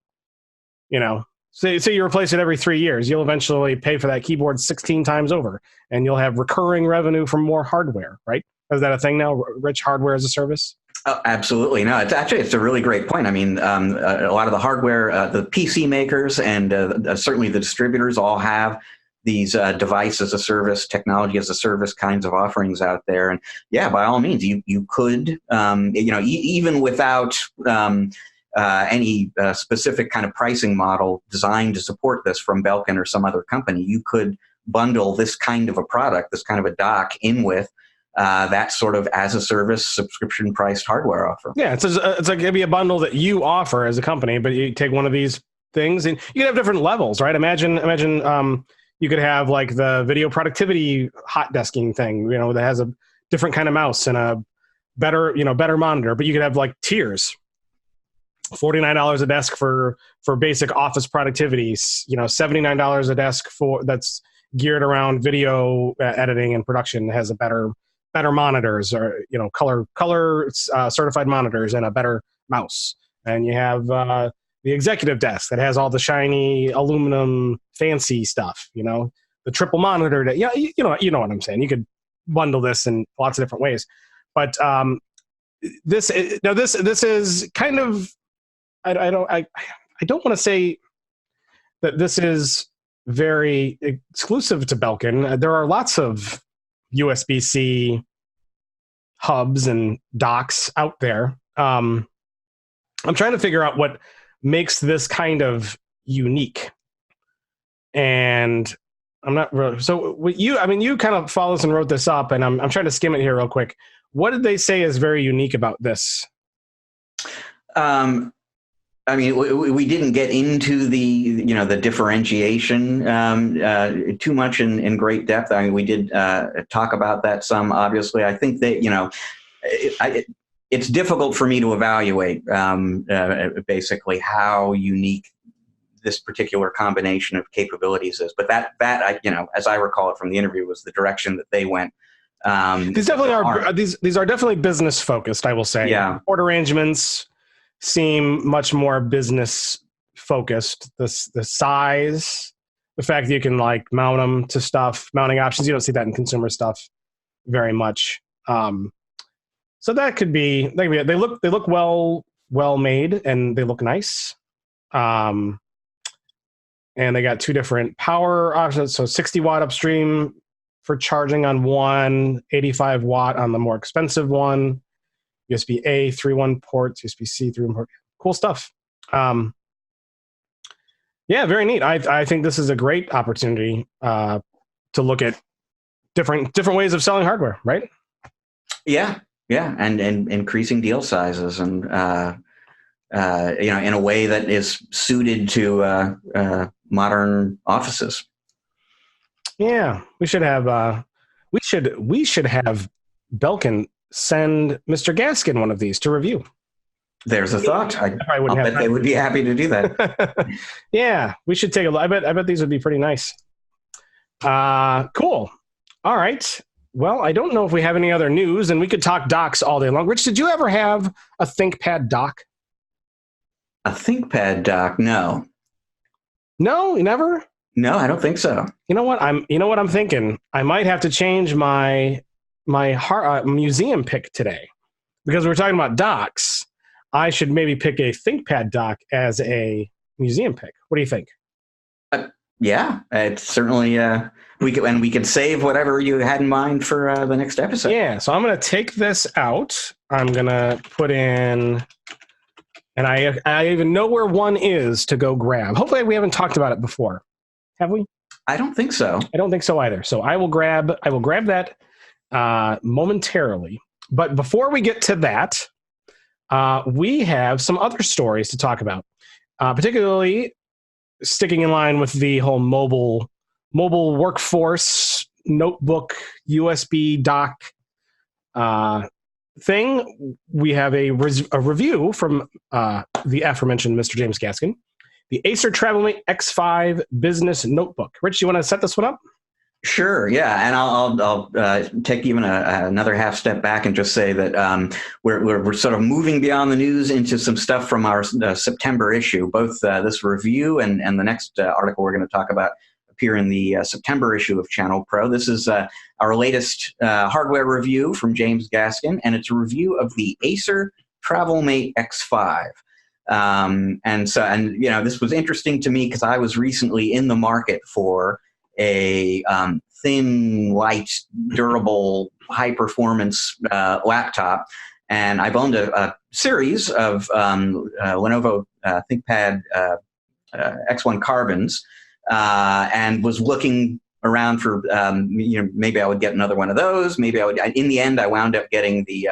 Say you replace it every 3 years, you'll eventually pay for that keyboard 16 times over, and you'll have recurring revenue from more hardware, right? Is that a thing now? Rich hardware as a service? Oh, absolutely. No, it's a really great point. I mean, a lot of the hardware, the PC makers and certainly the distributors all have these device as a service, technology as a service kinds of offerings out there. And yeah, by all means, you could, even without any specific kind of pricing model designed to support this from Belkin or some other company, you could bundle this kind of a product, this kind of a dock in with that sort of as a service subscription priced hardware offer. Yeah, it's it'd be a bundle that you offer as a company, but you take one of these things and you can have different levels, right? Imagine you could have the video productivity hot desking thing, that has a different kind of mouse and a better monitor, but you could have tiers. $49 a desk for basic office productivity, $79 a desk that's geared around video editing and production, has a better monitors, or color certified monitors and a better mouse. And you have the executive desk that has all the shiny aluminum fancy stuff, the triple monitor that, you know what I'm saying. You could bundle this in lots of different ways, but this is kind of, I don't want to say that this is very exclusive to Belkin. There are lots of USB-C hubs and docks out there. I'm trying to figure out what makes this kind of unique. And I'm not really, so you kind of followed this and wrote this up, and I'm trying to skim it here real quick. What did they say is very unique about this? I mean, we didn't get into the differentiation too much in great depth. I mean, we did talk about that some. Obviously, I think that it's difficult for me to evaluate basically how unique this particular combination of capabilities is. But that as I recall it from the interview, was the direction that they went. These definitely are. These are definitely business focused, I will say. Yeah. Port arrangements seem much more business focused. The size, the fact that you can like mount them to stuff, mounting options, you don't see that in consumer stuff very much. So that could be. They look well made, and they look nice. And they got two different power options. So 60 watt upstream for charging on one, 85 watt on the more expensive one. USB-A 3.1 ports, USB-C 3.1 port. Cool stuff. Yeah, very neat. I think this is a great opportunity to look at different ways of selling hardware, right? Yeah, and increasing deal sizes, and in a way that is suited to modern offices. Yeah, we should have Belkin send Mr. Gaskin one of these to review. There's a thought. I bet they would be happy to do that. Yeah, we should take a look. I bet these would be pretty nice. Cool. All right. Well, I don't know if we have any other news, and we could talk docks all day long. Rich, did you ever have a ThinkPad dock? A ThinkPad dock? No. No, you never? No, I don't think so. You know what I'm thinking? I might have to change my museum pick today, because we're talking about docks. I should maybe pick a ThinkPad dock as a museum pick. What do you think? Yeah, it's certainly we can save whatever you had in mind for the next episode. Yeah, so I'm going to take this out. I'm going to put in, and I even know where one is to go grab. Hopefully we haven't talked about it before. Have we? I don't think so. I don't think so either. So I will grab that momentarily. But before we get to that, we have some other stories to talk about, particularly sticking in line with the whole mobile workforce notebook USB dock thing. We have a review from the aforementioned Mr. James Gaskin, the Acer TravelMate X5 business notebook. Rich, you want to set this one up? Sure, yeah, and I'll take even another half step back and just say that we're sort of moving beyond the news into some stuff from our September issue. Both this review and the next article we're going to talk about appear in the September issue of ChannelPro. This is our latest hardware review from James Gaskin, and it's a review of the Acer TravelMate X5. And this was interesting to me because I was recently in the market for a thin, light, durable, high-performance laptop, and I've owned a series of Lenovo ThinkPad X1 Carbons, and was looking around for maybe I would get another one of those. Maybe I would. In the end, I wound up getting the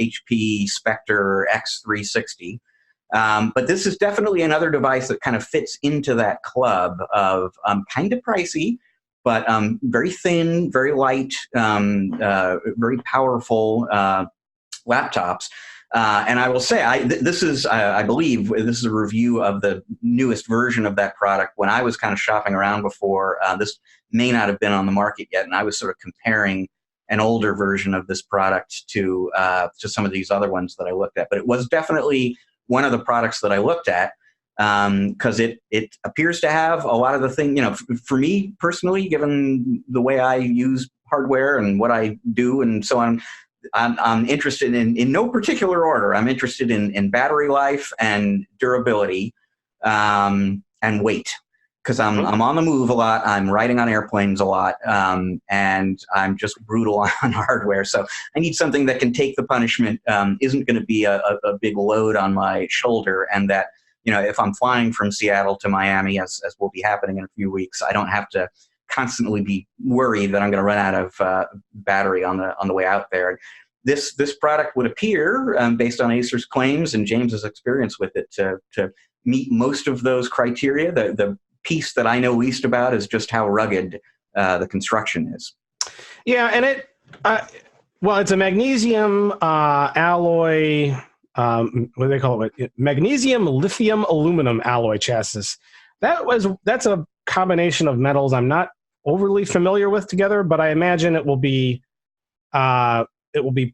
HP Spectre X360. But this is definitely another device that kind of fits into that club of kind of pricey, but very thin, very light, very powerful laptops. And I will say, I believe this is a review of the newest version of that product. When I was kind of shopping around before, this may not have been on the market yet, and I was sort of comparing an older version of this product to some of these other ones that I looked at. But it was definitely one of the products that I looked at, because it appears to have a lot of the thing, for me personally, given the way I use hardware and what I do and so on, I'm interested in no particular order. I'm interested in battery life and durability, and weight, because I'm on the move a lot. I'm riding on airplanes a lot, and I'm just brutal on hardware. So I need something that can take the punishment, isn't going to be a big load on my shoulder, and that, if I'm flying from Seattle to Miami, as will be happening in a few weeks, I don't have to constantly be worried that I'm going to run out of battery on the way out there. this product would appear, based on Acer's claims and James's experience with it, to meet most of those criteria. The piece that I know least about is just how rugged the construction is. Yeah, and it's a magnesium alloy. What do they call it? Magnesium lithium aluminum alloy chassis. That's a combination of metals I'm not overly familiar with together, but I imagine it will be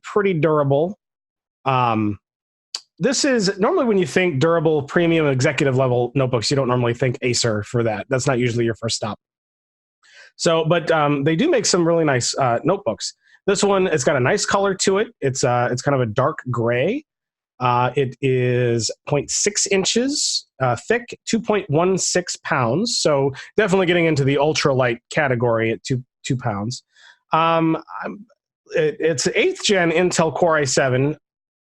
pretty durable. This is normally, when you think durable premium executive level notebooks, you don't normally think Acer for that. That's not usually your first stop. So, but they do make some really nice notebooks. This one, it's got a nice color to it. It's kind of a dark gray. It is 0.6 inches thick, 2.16 pounds. So definitely getting into the ultralight category at 2 pounds. It's 8th gen Intel Core i7,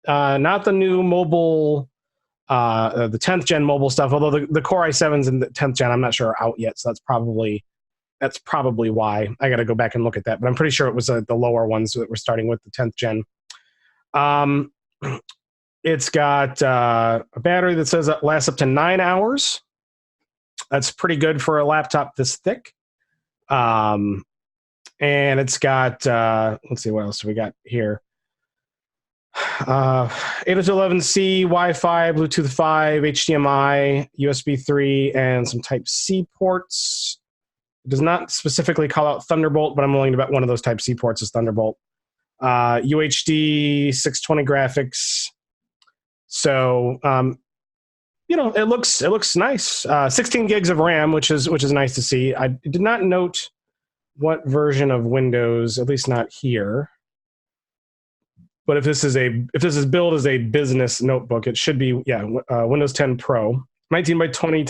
not the new mobile, the 10th gen mobile stuff. Although the Core i7s and the 10th gen, I'm not sure are out yet. So that's probably why. I got to go back and look at that. But I'm pretty sure it was the lower ones that were starting with the 10th gen. It's got a battery that says it lasts up to 9 hours. That's pretty good for a laptop this thick. And it's got, let's see, what else do we got here? 802.11c, Wi-Fi, Bluetooth 5, HDMI, USB 3, and some Type-C ports. It does not specifically call out Thunderbolt, but I'm willing to bet one of those Type-C ports is Thunderbolt. UHD 620 graphics. So, it looks nice. 16 gigs of RAM, which is nice to see. I did not note what version of Windows, at least not here. But if this is billed as a business notebook, it should be Windows 10 Pro, 19 by 20,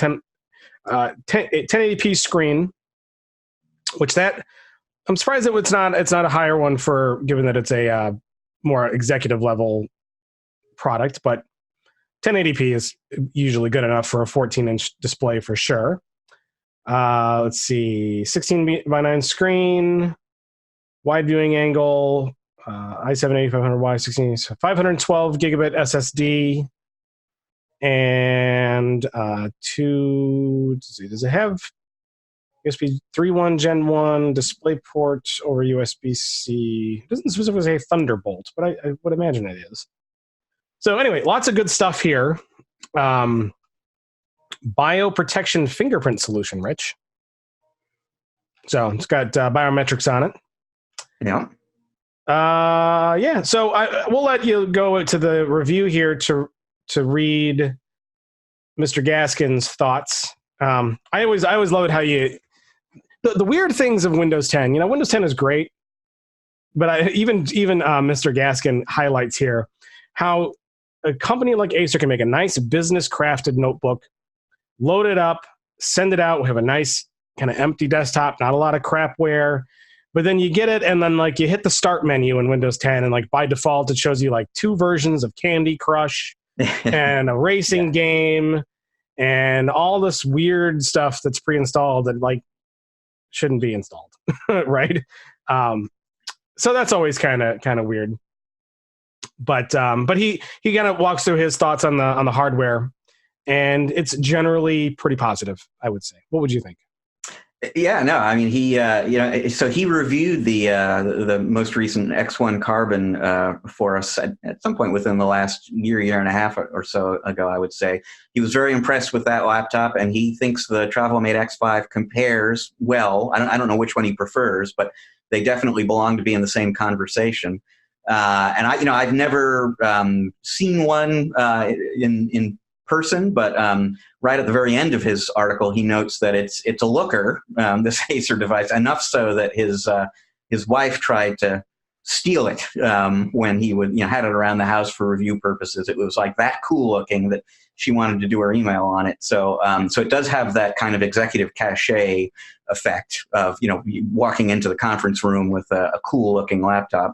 1080p screen. Which I'm surprised that it's not a higher one given that it's a more executive level product, but 1080p is usually good enough for a 14-inch display for sure. Let's see, 16 by 9 screen, wide viewing angle, i7 8500Y, 16, 512 gigabit SSD, and does it have USB 3.1 Gen 1 display port over USB-C? It doesn't specifically say Thunderbolt, but I would imagine it is. So anyway, lots of good stuff here. Bioprotection fingerprint solution, Rich. So it's got biometrics on it. Yeah. So we'll let you go to the review here to read Mr. Gaskin's thoughts. I always love it how the weird things of Windows 10. Windows 10 is great, but even Mr. Gaskin highlights here how a company like Acer can make a nice business crafted notebook, load it up, send it out. We have a nice kind of empty desktop, not a lot of crapware. But then you get it, and then you hit the start menu in Windows 10, and by default it shows you 2 versions of Candy Crush and a racing game and all this weird stuff that's pre-installed that shouldn't be installed, right? So that's always kind of weird. But he kind of walks through his thoughts on the hardware, and it's generally pretty positive, I would say. What would you think? Yeah, no, I mean, he, so he reviewed the most recent X1 Carbon for us at some point within the last year and a half or so ago, I would say. He was very impressed with that laptop, and he thinks the TravelMate X5 compares well. I don't know which one he prefers, but they definitely belong to be in the same conversation. And I've never seen one in person, but right at the very end of his article, he notes that it's a looker, this Acer device, enough so that his wife tried to steal it when he would had it around the house for review purposes. It was that cool looking that she wanted to do her email on it. So so it does have that kind of executive cachet effect of walking into the conference room with a cool looking laptop.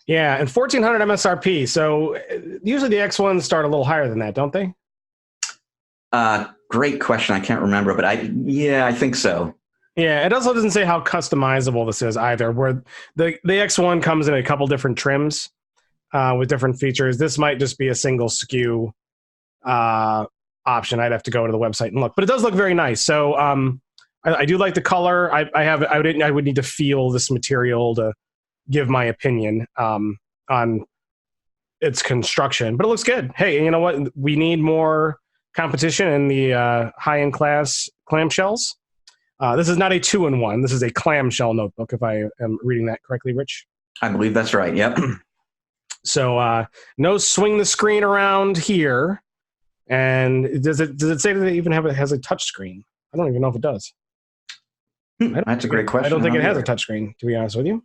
Yeah, and 1,400 MSRP. So usually the X1s start a little higher than that, don't they? Great question. I can't remember, but I think so. Yeah, it also doesn't say how customizable this is either, where the X1 comes in a couple different trims. with different features. This might just be a single SKU option. I'd have to go to the website and look, but it does look very nice. So I do like the color. I would need to feel this material to give my opinion on its construction, but it looks good. Hey, you know what? We need more competition in the high-end class clamshells. This is not a 2-in-1. This is a clamshell notebook, if I am reading that correctly, Rich. I believe that's right. Yep. So no swing the screen around here. And does it say that it even has a touch screen? I don't even know if it does. That's a great question. I don't think it has a touch screen, to be honest with you.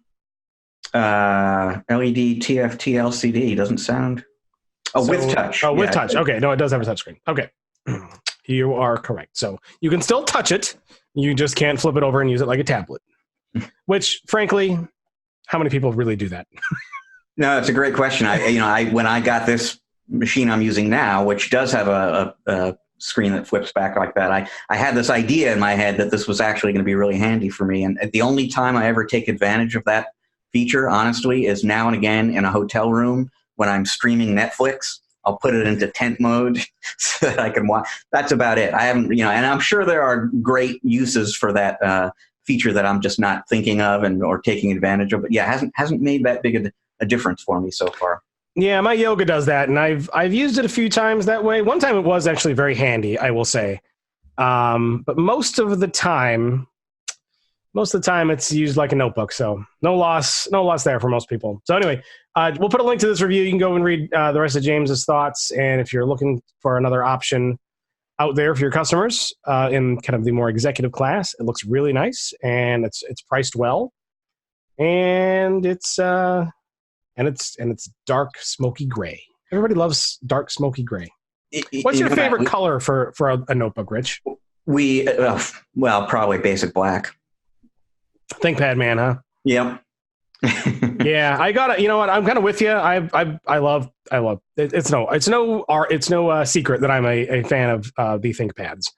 LED TFT LCD doesn't sound. With touch. Oh, with touch. Okay, no, it does have a touch screen. Okay, you are correct. So you can still touch it. You just can't flip it over and use it like a tablet. Which, frankly, how many people really do that? No, it's a great question. When I got this machine I'm using now, which does have a screen that flips back like that, I had this idea in my head that this was actually going to be really handy for me. And the only time I ever take advantage of that feature, honestly, is now and again in a hotel room when I'm streaming Netflix. I'll put it into tent mode so that I can watch. That's about it. I haven't, and I'm sure there are great uses for that feature that I'm just not thinking of or taking advantage of. But yeah, hasn't made that big a difference for me so far. Yeah, my Yoga does that, and I've used it a few times that way. One time it was actually very handy, I will say. But most of the time it's used like a notebook, so no loss there for most people. So anyway, we'll put a link to this review. You can go and read the rest of James's thoughts, and if you're looking for another option out there for your customers in kind of the more executive class, it looks really nice, and it's priced well, and it's dark smoky gray. Everybody loves dark smoky gray. What's your favorite color for a notebook, Rich? Probably basic black. ThinkPad man, huh? Yep. Yeah, I got it. You know what? I'm kind of with you. I love it. It's no secret that I'm a fan of the ThinkPads.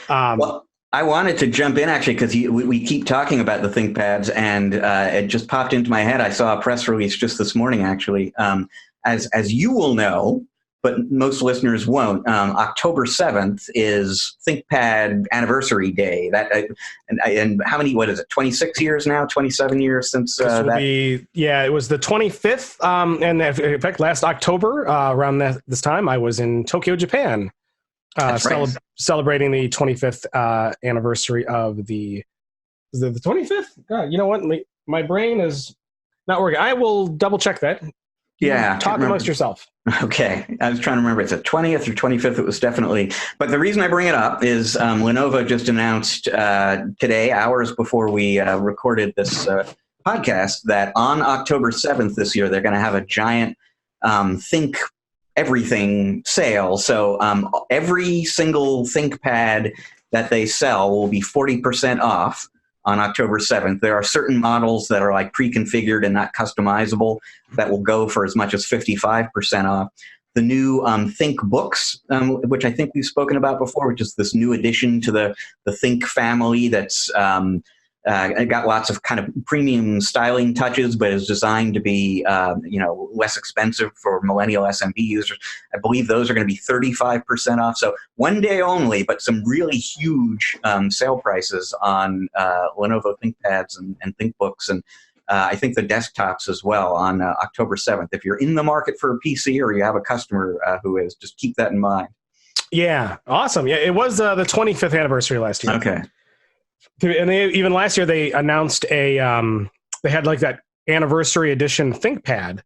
Well, I wanted to jump in actually because we keep talking about the ThinkPads, and it just popped into my head. I saw a press release just this morning, actually. As you will know, but most listeners won't. October 7th is ThinkPad anniversary day. And how many? What is it? 26 years now? 27 years since that? It was the 25th. And in fact, last October, around this time, I was in Tokyo, Japan, celebrating the 25th anniversary of the. Is it the 25th? God, you know what? My brain is not working. I will double check that. Yeah. Talk amongst yourself. Okay. I was trying to remember. It's the 20th or 25th. It was definitely. But the reason I bring it up is Lenovo just announced today, hours before we recorded this podcast, that on October 7th this year, they're going to have a giant Think Everything sale. So every single ThinkPad that they sell will be 40% off on October 7th. There are certain models that are like pre-configured and not customizable that will go for as much as 55% off. The new Think Books, which I think we've spoken about before, which is this new addition to the Think family that's got lots of kind of premium styling touches, but is designed to be less expensive for millennial SMB users. I believe those are going to be 35% off. So one day only, but some really huge sale prices on Lenovo ThinkPads and ThinkBooks, and I think the desktops as well on October 7th. If you're in the market for a PC or you have a customer who is, just keep that in mind. Yeah, awesome. Yeah, it was the 25th anniversary last year. Okay. And even last year, they announced they had like that anniversary edition ThinkPad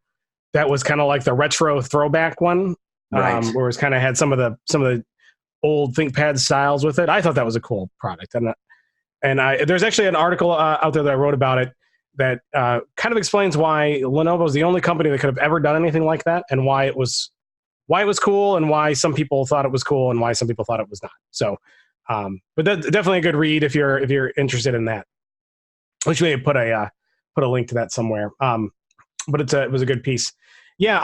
that was kind of like the retro throwback one, right. Where it kind of had some of the old ThinkPad styles with it. I thought that was a cool product, and there's actually an article out there that I wrote about it that kind of explains why Lenovo is the only company that could have ever done anything like that, and why it was cool, and why some people thought it was cool, and why some people thought it was not. So. But that's definitely a good read if you're interested in that. Which may put a link to that somewhere. But it was a good piece. Yeah,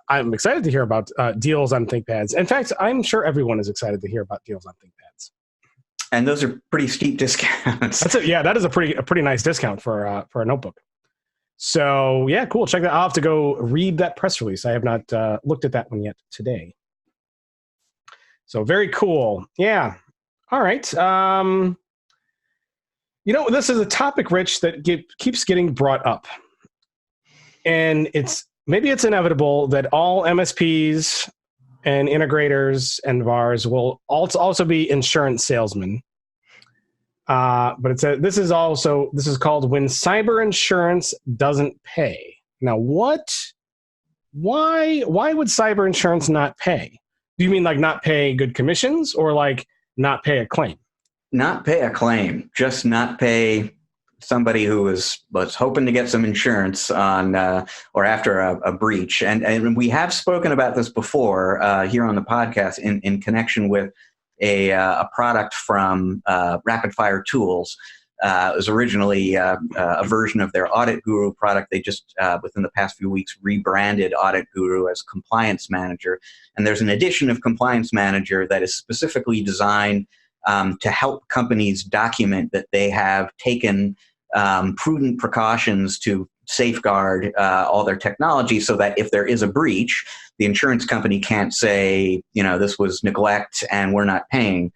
I'm excited to hear about deals on ThinkPads. In fact, I'm sure everyone is excited to hear about deals on ThinkPads. And those are pretty steep discounts. That is a pretty nice discount for a notebook. So yeah, cool. Check that. I'll have to go read that press release. I have not looked at that one yet today. So very cool. Yeah. All right. This is a topic, Rich, that keeps getting brought up. And maybe it's inevitable that all MSPs and integrators and VARs will also be insurance salesmen. But this is called when cyber insurance doesn't pay. Now, why would cyber insurance not pay? Do you mean like not pay good commissions, or like not pay a claim? Not pay a claim, just not pay somebody who was hoping to get some insurance on or after a breach. And we have spoken about this before here on the podcast in connection with a product from Rapid Fire Tools. It was originally a version of their Audit Guru product. They just, within the past few weeks, rebranded Audit Guru as Compliance Manager. And there's an edition of Compliance Manager that is specifically designed to help companies document that they have taken prudent precautions to safeguard all their technology, so that if there is a breach, the insurance company can't say, this was neglect and we're not paying.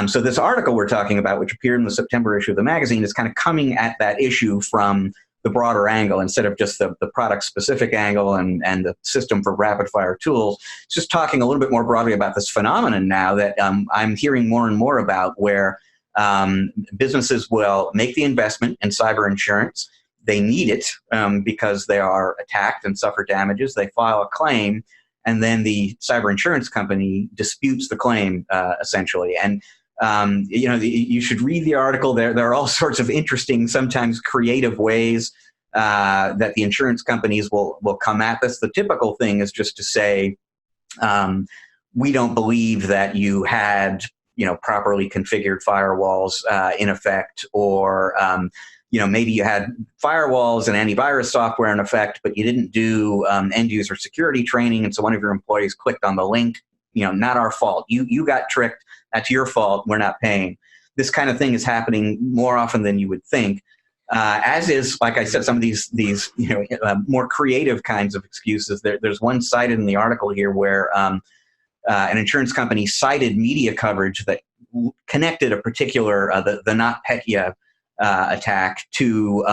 So this article we're talking about, which appeared in the September issue of the magazine, is kind of coming at that issue from the broader angle instead of just the product-specific angle and the system for rapid-fire tools. It's just talking a little bit more broadly about this phenomenon now that I'm hearing more and more about, where businesses will make the investment in cyber insurance. They need it because they are attacked and suffer damages. They file a claim, and then the cyber insurance company disputes the claim, essentially. And you should read the article. There are all sorts of interesting, sometimes creative ways that the insurance companies will come at this. The typical thing is just to say, we don't believe that you had properly configured firewalls in effect, or maybe you had firewalls and antivirus software in effect, but you didn't do end user security training, and so one of your employees clicked on the link. Not our fault. You got tricked. That's your fault. We're not paying. This kind of thing is happening more often than you would think. As is, like I said, some of these more creative kinds of excuses. There's one cited in the article here where an insurance company cited media coverage that connected a particular the NotPetya attack to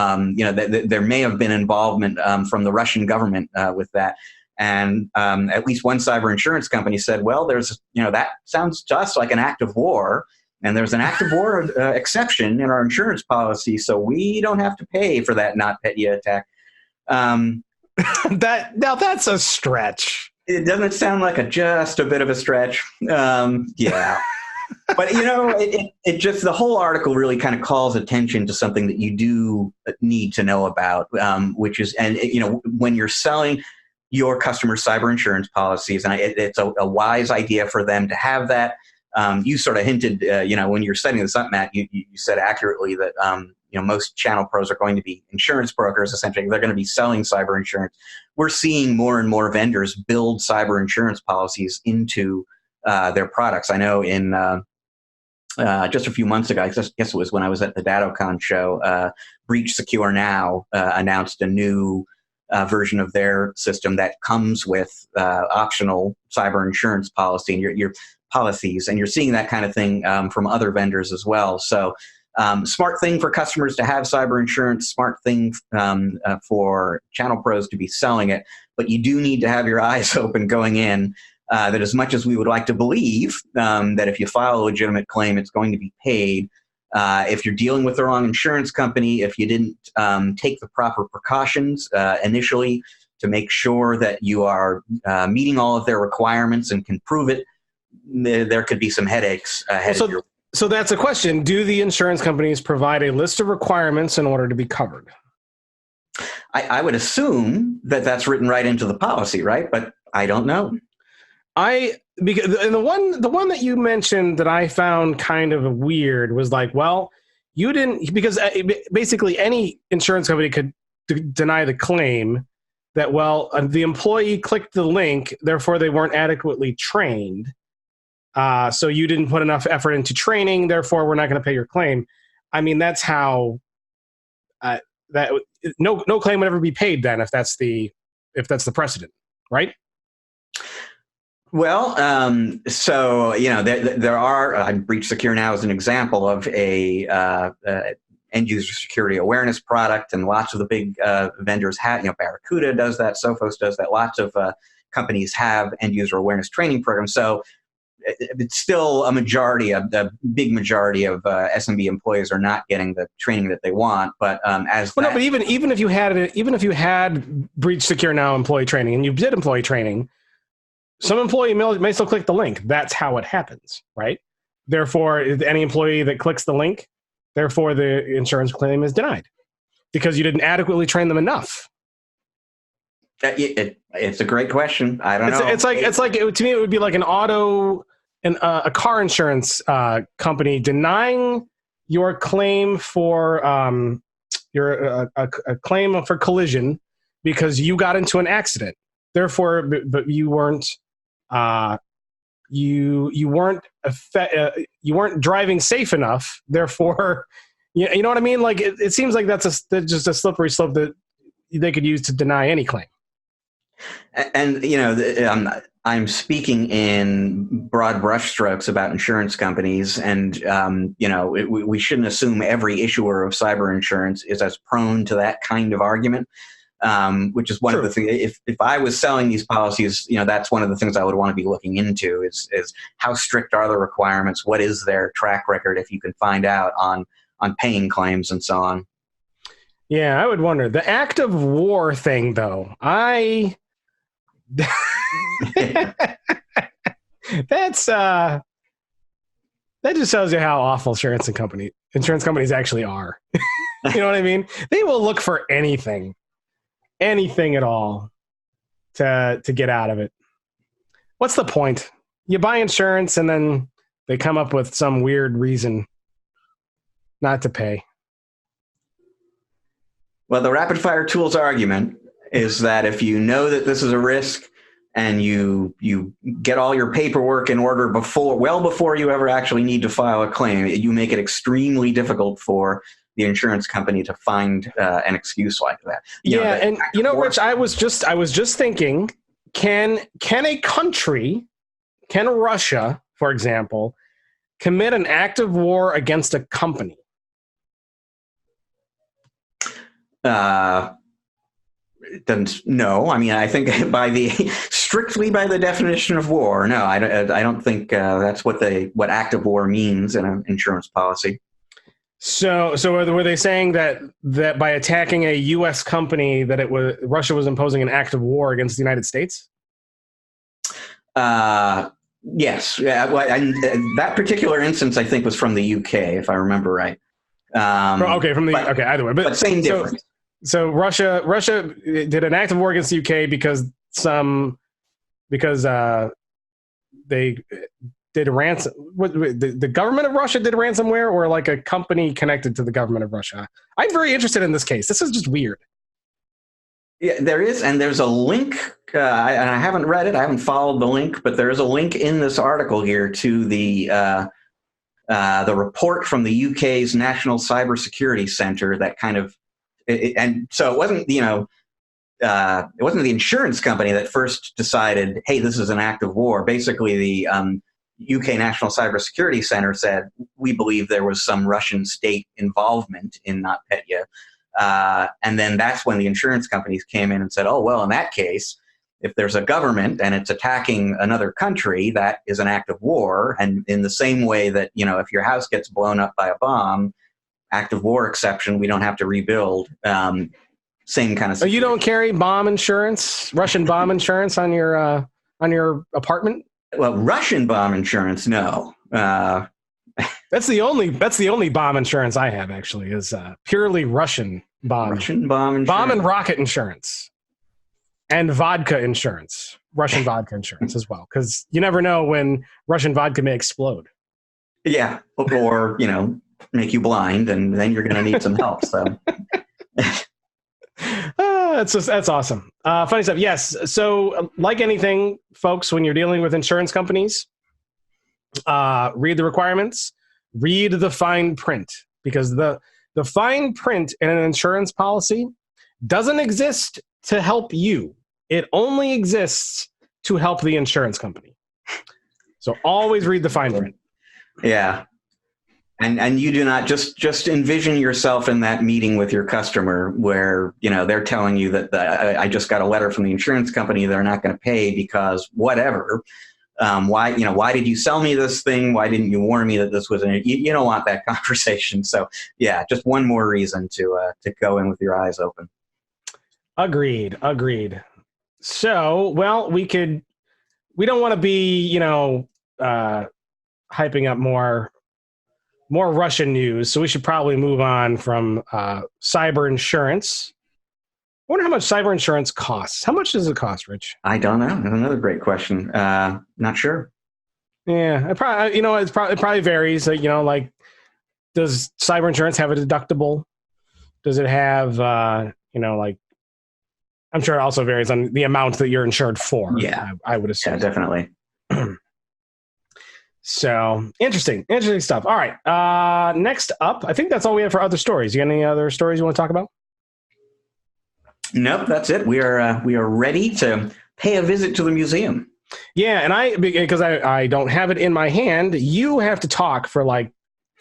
there may have been involvement from the Russian government with that. And at least one cyber insurance company said, well, there's, that sounds to us like an act of war. And there's an act of war exception in our insurance policy, so we don't have to pay for that NotPetya attack. That's a stretch. It doesn't sound like just a bit of a stretch. Yeah. But, it just, the whole article really kind of calls attention to something that you do need to know about, which is, when you're selling your customer cyber insurance policies, and it's a wise idea for them to have that. You sort of hinted, when you're setting this up, Matt, you said accurately that, most channel pros are going to be insurance brokers. Essentially, they're going to be selling cyber insurance. We're seeing more and more vendors build cyber insurance policies into their products. I know in just a few months ago, I guess it was when I was at the DattoCon show, Breach Secure Now announced a new version of their system that comes with optional cyber insurance policy and your policies, and you're seeing that kind of thing from other vendors as well. So smart thing for customers to have cyber insurance, smart thing for channel pros to be selling it, but you do need to have your eyes open going in, that as much as we would like to believe that if you file a legitimate claim, it's going to be paid. If you're dealing with the wrong insurance company, if you didn't take the proper precautions initially to make sure that you are meeting all of their requirements and can prove it, there could be some headaches ahead of you. So that's a question. Do the insurance companies provide a list of requirements in order to be covered? I would assume that that's written right into the policy, right? But I don't know. Because the one that you mentioned that I found kind of weird was like, well, you didn't, because basically any insurance company could deny the claim that, well, the employee clicked the link, therefore they weren't adequately trained. So you didn't put enough effort into training, therefore we're not going to pay your claim. I mean, that's how that no claim would ever be paid then if that's the precedent, right? Well, so there are Breach Secure now is an example of a end user security awareness product, and lots of the big vendors have. Barracuda does that, Sophos does that. Lots of companies have end user awareness training programs. So it's still a big majority of SMB employees are not getting the training that they want. But but even if you had Breach Secure Now employee training and you did employee training, some employee may still click the link. That's how it happens, right? Therefore, any employee that clicks the link, therefore the insurance claim is denied because you didn't adequately train them enough. It's a great question. I don't know. To me, it would be like a car insurance company denying your claim for a claim for collision because you got into an accident. Therefore, but you weren't you weren't driving safe enough. Therefore, you know what I mean. Like it seems like that's just a slippery slope that they could use to deny any claim. And I'm speaking in broad brushstrokes about insurance companies, and we shouldn't assume every issuer of cyber insurance is as prone to that kind of argument. Which is one of the things. If I was selling these policies, that's one of the things I would want to be looking into is how strict are the requirements? What is their track record? If you can find out on paying claims and so on. Yeah, I would wonder the act of war thing, though. That's that just tells you how awful insurance companies actually are. You know what I mean? They will look for anything at all to get out of it. What's the point? You buy insurance and then they come up with some weird reason not to pay. Well, the rapid fire tools argument is that if you know that this is a risk and you get all your paperwork in order well before you ever actually need to file a claim, you make it extremely difficult for the insurance company to find an excuse like that. Rich, I was just thinking, can Russia, for example, commit an act of war against a company? No. I mean, I think strictly by the definition of war, no. I don't think that's what act of war means in an insurance policy. So were they saying that by attacking a U.S. company that Russia was imposing an act of war against the United States? Yes. That particular instance, I think, was from the U.K., if I remember right. Either way, but same difference. So Russia did an act of war against the UK because they did ransom. The government of Russia did ransomware, or like a company connected to the government of Russia. I'm very interested in this case. This is just weird. Yeah, there is, and there's a link. I haven't read it. I haven't followed the link, but there is a link in this article here to the report from the UK's National Cybersecurity Center that kind of. And so it wasn't, it wasn't the insurance company that first decided, hey, this is an act of war. Basically, the UK National Cybersecurity Center said, we believe there was some Russian state involvement in NotPetya. And then that's when the insurance companies came in and said, oh, well, in that case, if there's a government and it's attacking another country, that is an act of war. And in the same way that, if your house gets blown up by a bomb, act of war exception, we don't have to rebuild. Same kind of situation. You don't carry bomb insurance, Russian bomb insurance on your apartment? Well, Russian bomb insurance, no. That's the only bomb insurance I have, actually, is purely Russian bomb. Russian bomb insurance. Bomb and rocket insurance. And vodka insurance. Russian vodka insurance as well. Because you never know when Russian vodka may explode. Yeah. Or, make you blind, and then you're going to need some help. So that's awesome. Funny stuff. Yes. So like anything, folks, when you're dealing with insurance companies, read the requirements, read the fine print, because the The fine print in an insurance policy doesn't exist to help you. It only exists to help the insurance company. So always read the fine print. Yeah. And you do not just envision yourself in that meeting with your customer where, they're telling you that I just got a letter from the insurance company. They're not going to pay because whatever. Why did you sell me this thing? Why didn't you warn me that this was you don't want that conversation. So yeah, just one more reason to go in with your eyes open. Agreed. So, well, we don't want to be, hyping up more Russian news. So we should probably move on from cyber insurance. I wonder how much cyber insurance costs. How much does it cost, Rich? I don't know. That's another great question. Not sure. Yeah, it probably varies. Like, does cyber insurance have a deductible? Does it have, I'm sure it also varies on the amount that you're insured for. Yeah, I would assume. Yeah, definitely. So interesting stuff. All right. Next up, I think that's all we have for other stories. You got any other stories you want to talk about? Nope, that's it. We are ready to pay a visit to the museum. Yeah, and because I don't have it in my hand, you have to talk for like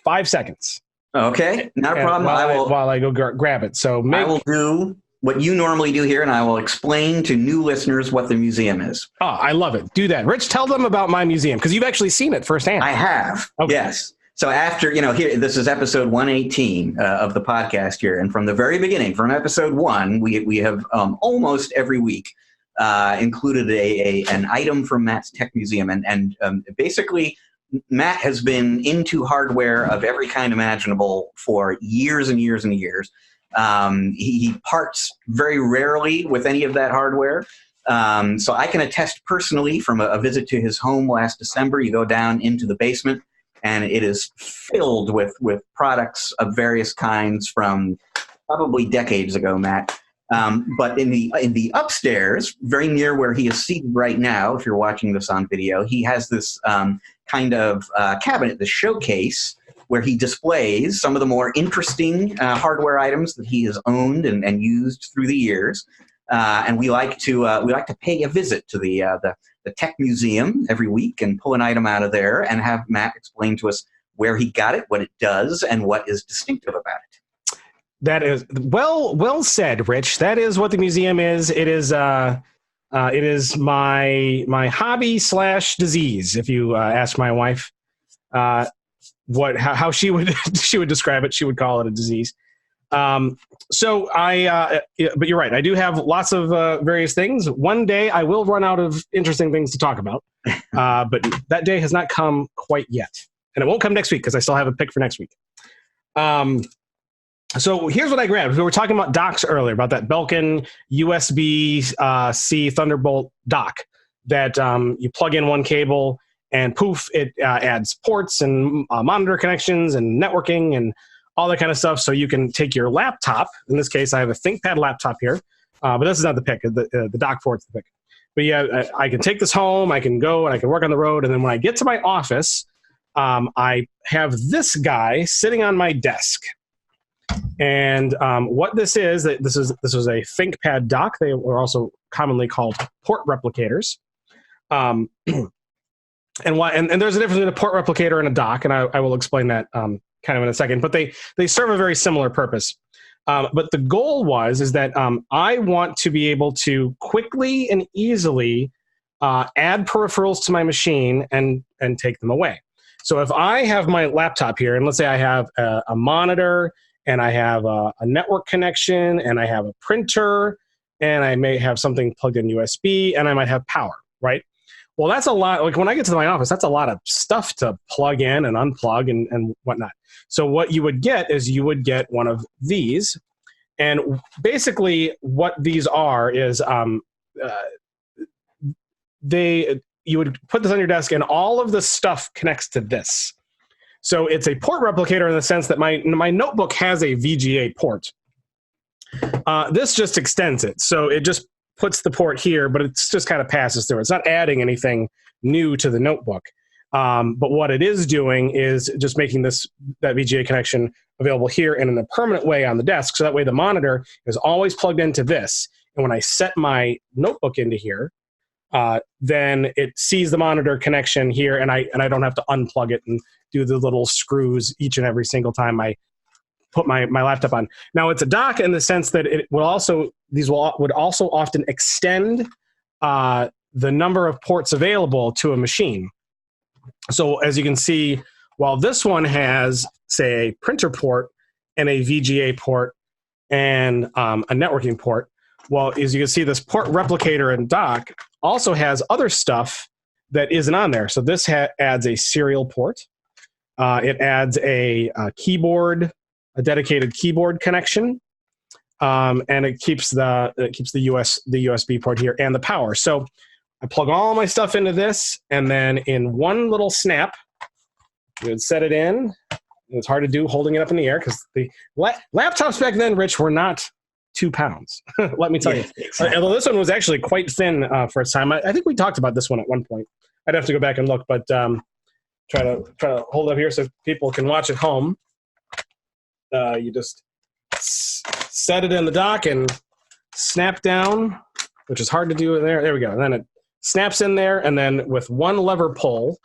5 seconds. Okay, not a problem. While I go grab it. So I will do what you normally do here, and I will explain to new listeners what the museum is. Oh, I love it. Do that. Rich, tell them about my museum, because you've actually seen it firsthand. I have. Okay. Yes. So after, here, this is episode 118 of the podcast here. And from the very beginning, from episode 1, we have almost every week included an item from Matt's Tech Museum. And basically, Matt has been into hardware of every kind imaginable for years and years and years. He parts very rarely with any of that hardware. So I can attest personally from a visit to his home last December. You go down into the basement, and it is filled with products of various kinds from probably decades ago, Matt. But in the upstairs, very near where he is seated right now, if you're watching this on video, he has this kind of cabinet, the showcase, where he displays some of the more interesting hardware items that he has owned and used through the years. And we like to pay a visit to the Tech Museum every week and pull an item out of there and have Matt explain to us where he got it, what it does, and what is distinctive about it. That is well said, Rich. That is what the museum is. It is my hobby / disease. If you ask my wife how she would describe it, she would call it a disease. But you're right. I do have lots of various things. One day I will run out of interesting things to talk about, but that day has not come quite yet, and it won't come next week because I still have a pick for next week. So here's what I grabbed. We were talking about docks earlier, about that Belkin USB-C Thunderbolt dock that you plug in one cable and poof, it adds ports and monitor connections and networking and all that kind of stuff. So you can take your laptop. In this case, I have a ThinkPad laptop here, but this is not the pick. The dock for it's the pick. But yeah, I can take this home. I can go and I can work on the road. And then when I get to my office, I have this guy sitting on my desk. And what this is a ThinkPad dock. They were also commonly called port replicators. And there's a difference between a port replicator and a dock, and I will explain that kind of in a second. But they serve a very similar purpose. But the goal is that I want to be able to quickly and easily add peripherals to my machine and take them away. So if I have my laptop here, and let's say I have a monitor, and I have a network connection, and I have a printer, and I may have something plugged in USB, and I might have power, right? Well, that's a lot. Like when I get to my office, that's a lot of stuff to plug in and unplug and whatnot. So what you would get is you would get one of these. And basically what these are is you would put this on your desk and all of the stuff connects to this. So it's a port replicator in the sense that my notebook has a VGA port. This just extends it. So it just puts the port here, but it's just kind of passes through. It's not adding anything new to the notebook. But what it is doing is just making that VGA connection available here and in a permanent way on the desk. So that way the monitor is always plugged into this. And when I set my notebook into here, then it sees the monitor connection here, and I don't have to unplug it and do the little screws each and every single time I put my laptop on. Now, it's a dock in the sense that it will also, would also often extend the number of ports available to a machine. So as you can see, while this one has, say, a printer port and a VGA port and a networking port, well, as you can see, this port replicator and dock also has other stuff that isn't on there. So this adds a serial port. It adds a keyboard, a dedicated keyboard connection, and it keeps the USB port here and the power. So I plug all my stuff into this, and then in one little snap, you would set it in. It's hard to do holding it up in the air because the laptops back then, Rich, were not 2 pounds. Let me tell you. Exactly. Although this one was actually quite thin for its time. I think we talked about this one at one point. I'd have to go back and look, but try to hold it up here so people can watch at home. You just set it in the dock and snap down, which is hard to do there. There we go. And then it snaps in there, and then with one lever pull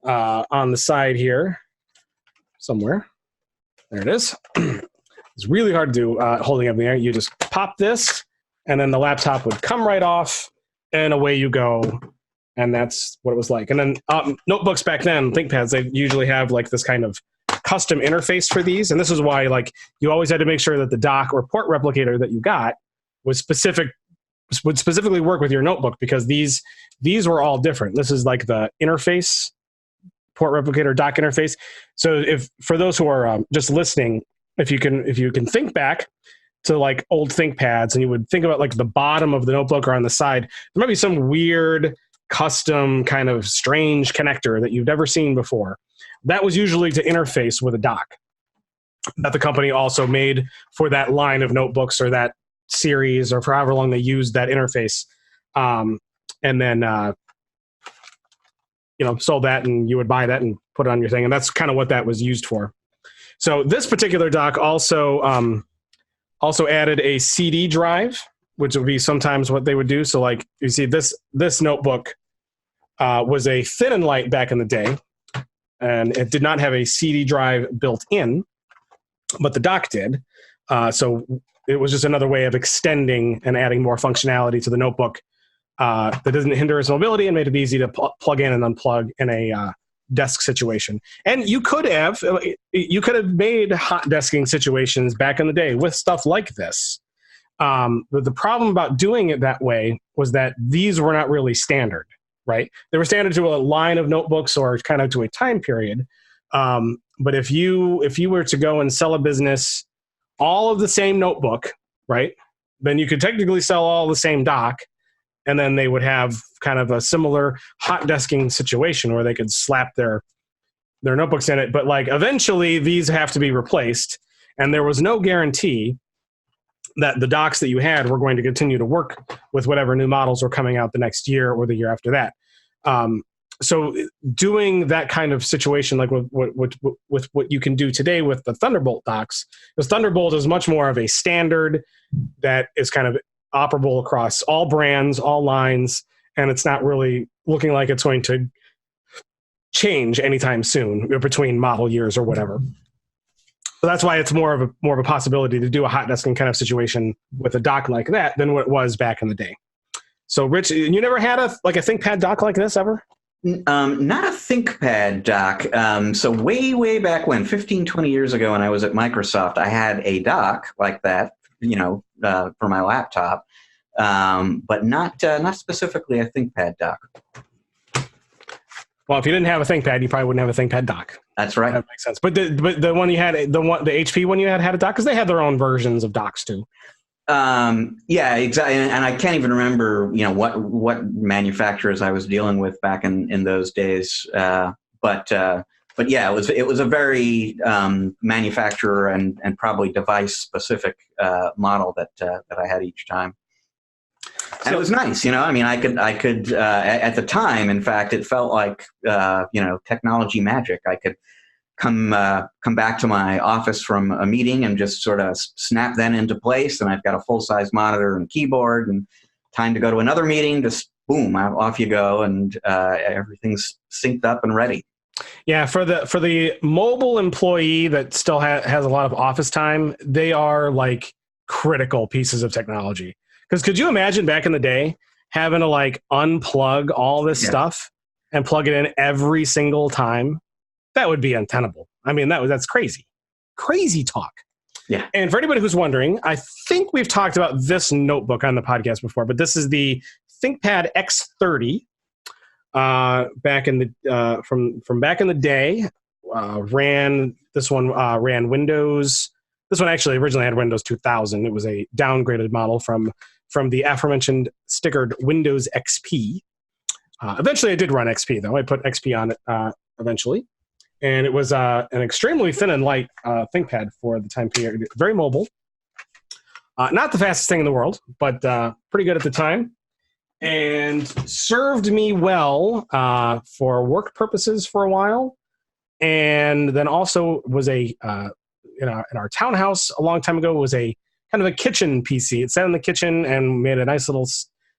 on the side here somewhere. There it is. It's really hard to do holding up in the air. You just pop this, and then the laptop would come right off, and away you go. And that's what it was like. And then notebooks back then, ThinkPads, they usually have like this kind of custom interface for these. And this is why like you always had to make sure that the dock or port replicator that you got would specifically work with your notebook, because these were all different. This is like the interface, port replicator dock interface. So if for those who are just listening, if you can think back to like old ThinkPads, and you would think about like the bottom of the notebook or on the side, there might be some weird custom kind of strange connector that you've never seen before. That was usually to interface with a dock that the company also made for that line of notebooks or that series or for however long they used that interface. And then, sold that, and you would buy that and put it on your thing. And that's kind of what that was used for. So this particular dock also added a CD drive, which would be sometimes what they would do. So like you see this notebook was a thin and light back in the day, and it did not have a CD drive built in, but the dock did. So it was just another way of extending and adding more functionality to the notebook that doesn't hinder its mobility and made it easy to plug in and unplug in a desk situation. And you could have made hot desking situations back in the day with stuff like this. But the problem about doing it that way was that these were not really standard, right? They were standard to a line of notebooks or kind of to a time period. But if you were to go and sell a business all of the same notebook, right, then you could technically sell all the same dock, and then they would have kind of a similar hot desking situation where they could slap their notebooks in it. But like eventually these have to be replaced, and there was no guarantee that the docks that you had were going to continue to work with whatever new models were coming out the next year or the year after that. So doing that kind of situation, like with what you can do today with the Thunderbolt docks, because Thunderbolt is much more of a standard that is kind of operable across all brands, all lines, and it's not really looking like it's going to change anytime soon between model years or whatever. So that's why it's more of a possibility to do a hot desking kind of situation with a dock like that than what it was back in the day. So, Rich, you never had a ThinkPad dock like this ever? Not a ThinkPad dock. So way back when, 15, 20 years ago when I was at Microsoft, I had a dock like that, for my laptop, but not specifically a ThinkPad dock. Well, if you didn't have a ThinkPad, you probably wouldn't have a ThinkPad dock. That's right. That makes sense. But the one you had, the HP one you had a dock, because they had their own versions of docks too. Yeah, exactly. And I can't even remember, what manufacturers I was dealing with back in those days. But yeah, it was a very manufacturer and probably device specific model that I had each time. And it was nice, I could at the time, in fact, it felt like, technology magic. I could come back to my office from a meeting and just sort of snap that into place. And I've got a full-size monitor and keyboard, and time to go to another meeting, just boom, off you go, and everything's synced up and ready. Yeah, for the mobile employee that still has a lot of office time, they are like critical pieces of technology. Because could you imagine back in the day having to like unplug all this stuff and plug it in every single time? That would be untenable. I mean, that's crazy. Crazy talk. Yeah. And for anybody who's wondering, I think we've talked about this notebook on the podcast before, but this is the ThinkPad X30. Back in the from back in the day, ran Windows. This one actually originally had Windows 2000. It was a downgraded model from the aforementioned stickered Windows XP. Eventually, I did run XP though. I put XP on it eventually, and it was an extremely thin and light ThinkPad for the time period. Very mobile. Not the fastest thing in the world, but pretty good at the time. And served me well for work purposes for a while, and then also was in our townhouse a long time ago, was a kind of a kitchen PC. It sat in the kitchen and made a nice little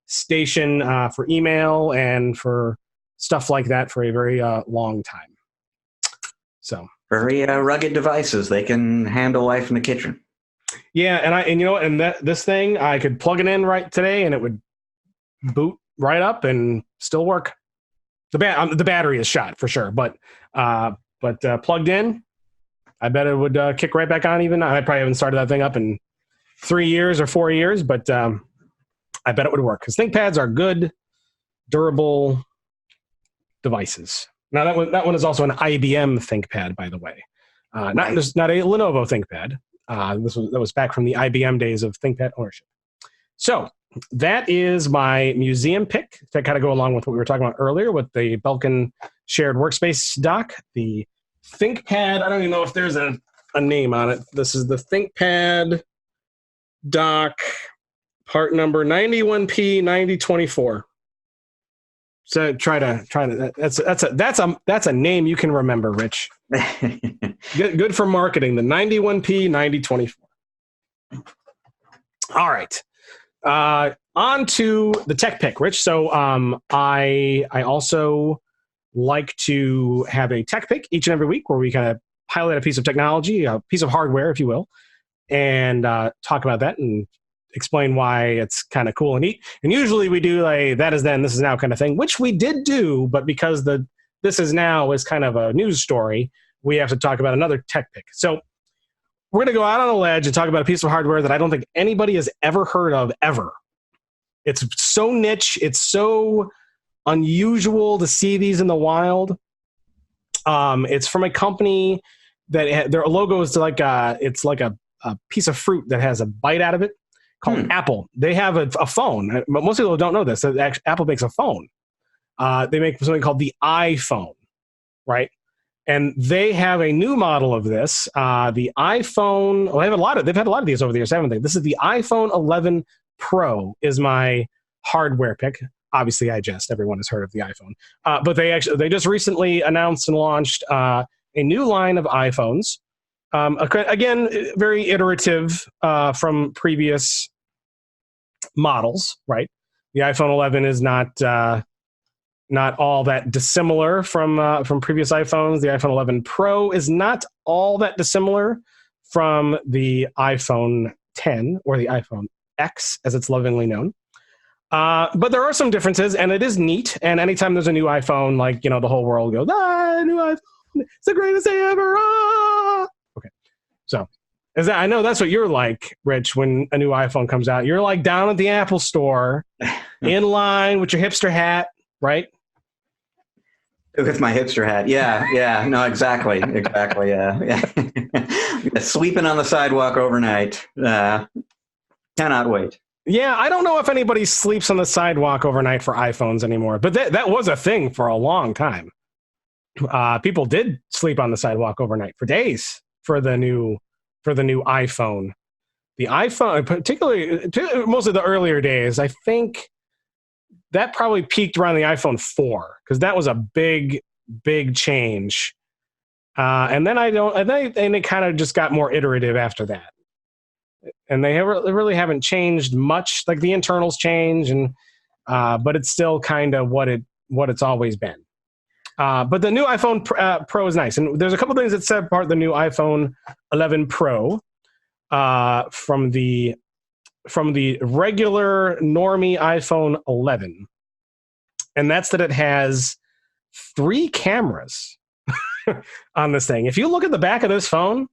station for email and for stuff like that for a very long time. So very rugged devices. They can handle life in the kitchen. Yeah, and this thing I could plug it in right today, and it would boot right up and still work. The battery is shot for sure, but plugged in, I bet it would kick right back on. Even I probably haven't started that thing up in 3 years or 4 years, but I bet it would work because ThinkPads are good, durable devices. Now that one is also an IBM ThinkPad, by the way, not a Lenovo ThinkPad. That was back from the IBM days of ThinkPad ownership. So that is my museum pick to kind of go along with what we were talking about earlier with the Belkin shared workspace dock. The ThinkPad, I don't even know if there's a name on it. This is the ThinkPad dock, part number 91P9024. So try to that's a name you can remember, Rich. Good for marketing. The 91P9024. All right. On to the tech pick, Rich. So I also like to have a tech pick each and every week where we kind of highlight a piece of technology, a piece of hardware, if you will, and talk about that and explain why it's kind of cool and neat. And usually we do a that is then, this is now kind of thing, which we did do, but because the this is now is kind of a news story, we have to talk about another tech pick. So we're going to go out on a ledge and talk about a piece of hardware that I don't think anybody has ever heard of, ever. It's so niche. It's so unusual to see these in the wild. It's from a company that their logo is like it's like a piece of fruit that has a bite out of it called Apple. They have a phone. Most people don't know this. Apple makes a phone. They make something called the iPhone, right? And they have a new model of this. The iPhone. Well, they've had a lot of these over the years, haven't they? This is the iPhone 11 Pro. Is my hardware pick. Obviously, I jest. Everyone has heard of the iPhone, but they just recently announced and launched a new line of iPhones. Again, very iterative from previous models, right? The iPhone 11 is not all that dissimilar from previous iPhones. The iPhone 11 Pro is not all that dissimilar from the iPhone 10 or the iPhone X, as it's lovingly known. But there are some differences, and it is neat. And anytime there's a new iPhone, like, the whole world goes, new iPhone, it's the greatest day ever. Okay. So I know that's what you're like, Rich, when a new iPhone comes out. You're like down at the Apple store in line with your hipster hat, right? With my hipster hat. Yeah. No, exactly. Yeah. Sleeping on the sidewalk overnight. Cannot wait. Yeah, I don't know if anybody sleeps on the sidewalk overnight for iPhones anymore, but that was a thing for a long time. People did sleep on the sidewalk overnight for days for the new iPhone. The iPhone, particularly most of the earlier days, I think that probably peaked around the iPhone 4 because that was a big change And then and it kind of just got more iterative after that. And they really haven't changed much. Like the internals change, but it's still kind of what it's always been. But the new iPhone Pro is nice, and there's a couple things that set apart the new iPhone 11 Pro from the regular normie iPhone 11, and that's that it has 3 cameras on this thing. If you look at the back of this phone,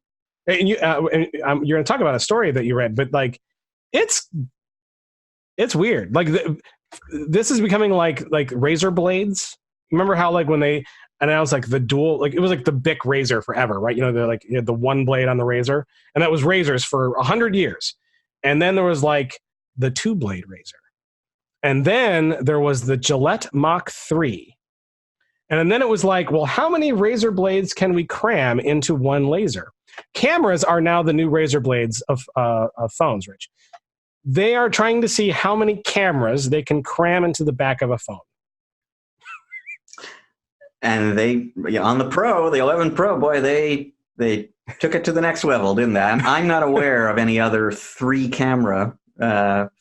and you're going to talk about a story that you read, but like it's weird. Like this is becoming like razor blades. Remember how like when they announced like the dual, like it was like the Bic razor forever, right? You know, you had the one blade on the razor, and that was razors for 100 years. And then there was like the 2-blade razor, and then there was the Gillette Mach 3. And then it was like, well, how many razor blades can we cram into one laser? Cameras are now the new razor blades of phones, Rich. They are trying to see how many cameras they can cram into the back of a phone. And on the Pro, the 11 Pro, boy, they took it to the next level, didn't they? I'm not aware of any other 3-camera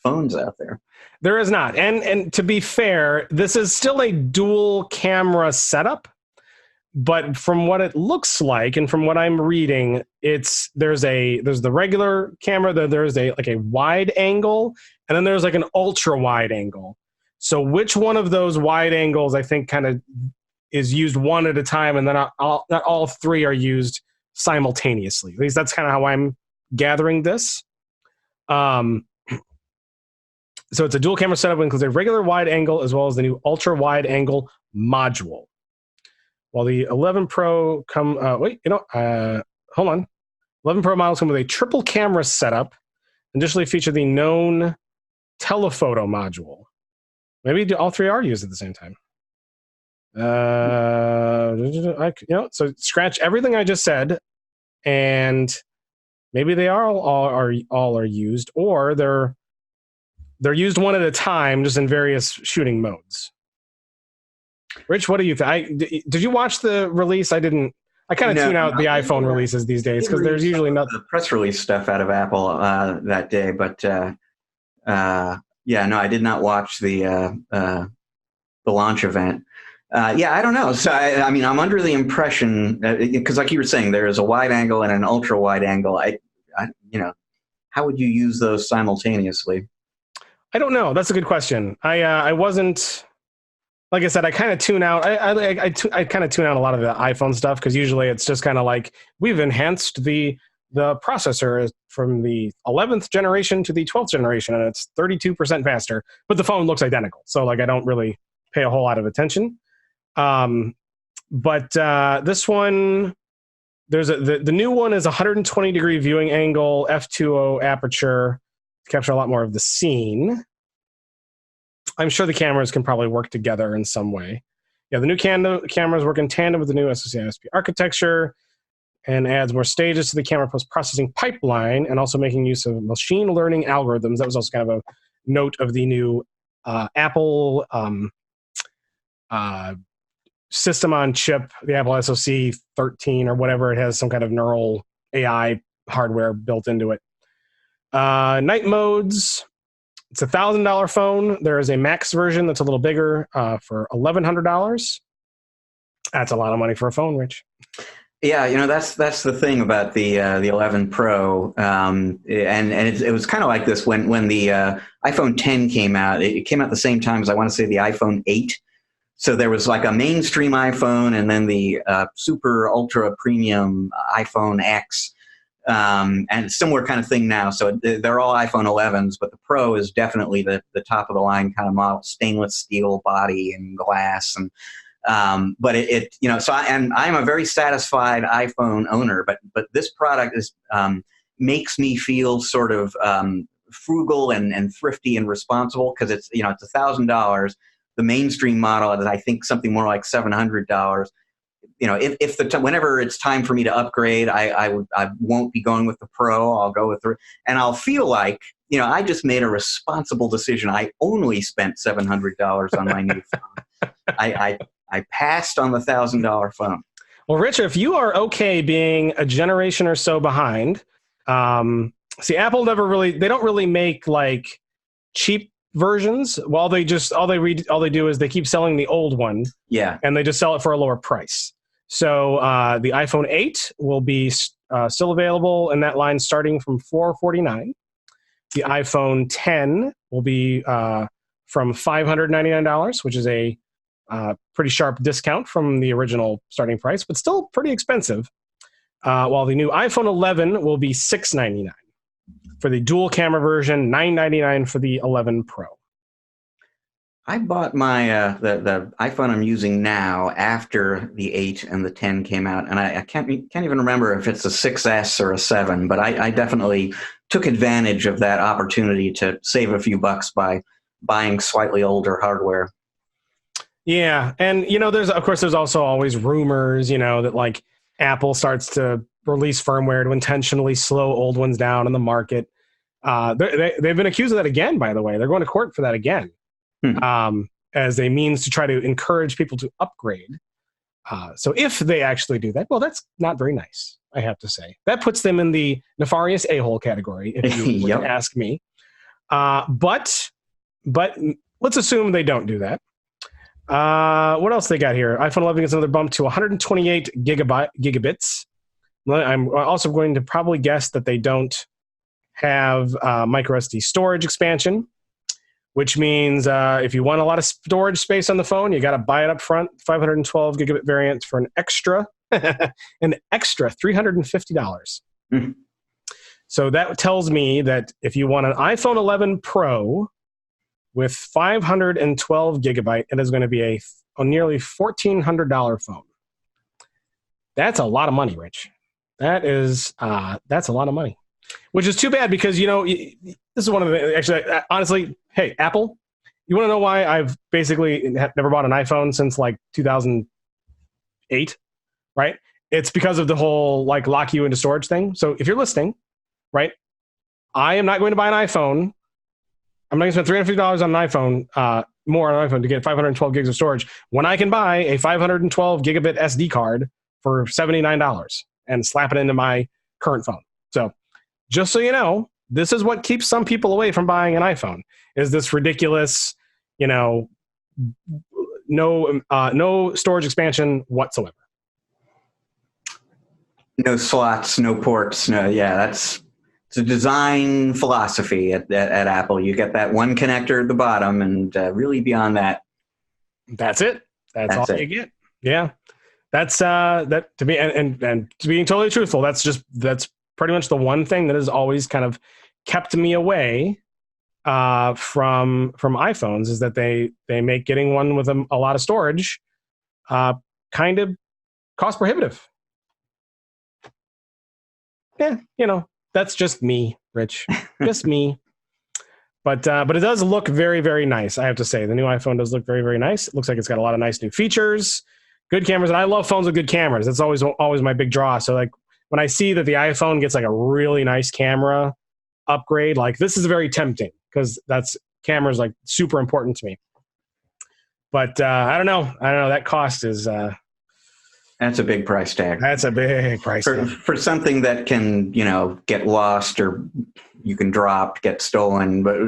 phones out there. There is not. And to be fair, this is still a dual camera setup. But from what it looks like, and from what I'm reading, there's the regular camera, there's a wide angle, and then there's like an ultra wide angle. So which one of those wide angles I think kind of is used one at a time, and then not all 3 are used simultaneously. At least that's kind of how I'm gathering this. So it's a dual camera setup that includes a regular wide angle as well as the new ultra wide angle module. While the 11 Pro hold on. 11 Pro models come with a triple camera setup, additionally feature the known telephoto module. Maybe all 3 are used at the same time. So scratch everything I just said, and maybe they all are used, or they're used one at a time, just in various shooting modes. Rich, what do you think? Did you watch the release? I didn't. I kind of tune out the iPhone releases these days because there's usually not the press release stuff out of Apple that day. But I did not watch the launch event. I don't know. So I'm under the impression because, like you were saying, there is a wide angle and an ultra wide angle. How would you use those simultaneously? I don't know. That's a good question. I wasn't. Like I said, I kind of tune out. I kind of tune out a lot of the iPhone stuff because usually it's just kind of like we've enhanced the processor from the 11th generation to the 12th generation, and it's 32% faster, but the phone looks identical. So like I don't really pay a whole lot of attention. But this one, the new one is 120-degree viewing angle, f2.0 aperture to capture a lot more of the scene. I'm sure the cameras can probably work together in some way. Yeah, the new cameras work in tandem with the new SoC ISP architecture and adds more stages to the camera post-processing pipeline, and also making use of machine learning algorithms. That was also kind of a note of the new Apple system on chip, the Apple SoC 13 or whatever. It has some kind of neural AI hardware built into it. Night modes. It's a $1,000 phone. There is a max version that's a little bigger for $1,100. That's a lot of money for a phone, Rich. Yeah, that's the thing about the 11 Pro, and it was kind of like this when the iPhone 10 came out. It came out the same time as I want to say the iPhone 8. So there was like a mainstream iPhone, and then the super ultra premium iPhone X. And similar kind of thing now. So they're all iPhone 11s, but the Pro is definitely the top of the line kind of model, stainless steel body and glass. And but I'm a very satisfied iPhone owner, but this product makes me feel sort of frugal and thrifty and responsible because it's $1,000. The mainstream model is I think something more like $700. Whenever it's time for me to upgrade, I won't be going with the Pro. I'll go with and I'll feel like, I just made a responsible decision. I only spent $700 on my new phone. I passed on the $1,000 phone. Well, Richard, if you are okay being a generation or so behind, see, Apple they don't really make like cheap versions. Well, all they do is they keep selling the old one. Yeah. And they just sell it for a lower price. So the iPhone 8 will be still available in that line starting from $449. The iPhone 10 will be from $599, which is a pretty sharp discount from the original starting price, but still pretty expensive. While the new iPhone 11 will be $699 for the dual camera version, $999 for the 11 Pro. I bought my the iPhone I'm using now after the 8 and the 10 came out, and I can't even remember if it's a 6S or a 7, but I definitely took advantage of that opportunity to save a few bucks by buying slightly older hardware. Yeah, and there's also always rumors, that like Apple starts to release firmware to intentionally slow old ones down in the market. They've been accused of that again, by the way. They're going to court for that again. As a means to try to encourage people to upgrade. So if they actually do that, well, that's not very nice, I have to say. That puts them in the nefarious a-hole category, if you would ask me. But let's assume they don't do that. What else they got here? iPhone 11 gets another bump to 128 gigabits. I'm also going to probably guess that they don't have micro SD storage expansion, which means if you want a lot of storage space on the phone, you got to buy it up front. 512 gigabit variant for an extra $350. So that tells me that if you want an iPhone 11 Pro with 512 gigabyte, it is going to be a nearly $1,400 phone. That's a lot of money, Rich. That's a lot of money. Which is too bad because, this is one of the, actually, honestly, hey, Apple, you want to know why I've basically never bought an iPhone since like 2008, right? It's because of the whole like lock you into storage thing. So if you're listening, right, I am not going to buy an iPhone. I'm not going to spend $350 on an iPhone, more on an iPhone to get 512 gigs of storage when I can buy a 512 gigabit SD card for $79 and slap it into my current phone. So just so you know, this is what keeps some people away from buying an iPhone, is this ridiculous, no storage expansion whatsoever. No slots, no ports. It's a design philosophy at Apple. You get that one connector at the bottom, and really beyond that, that's it. That's all you get. Yeah, that's that to me. And to being totally truthful, that's pretty much the one thing that has always kind of kept me away from iPhones, is that they make getting one with a lot of storage kind of cost prohibitive. Yeah, that's just me, Rich. Just me. But it does look very, very nice, I have to say. The new iPhone does look very, very nice. It looks like it's got a lot of nice new features, good cameras, and I love phones with good cameras. That's always my big draw. So like when I see that the iPhone gets like a really nice camera upgrade, like this is very tempting because camera's like super important to me. But I don't know. That cost is that's a big price tag. That's a big price tag. For something that can, get lost or you can drop, get stolen. But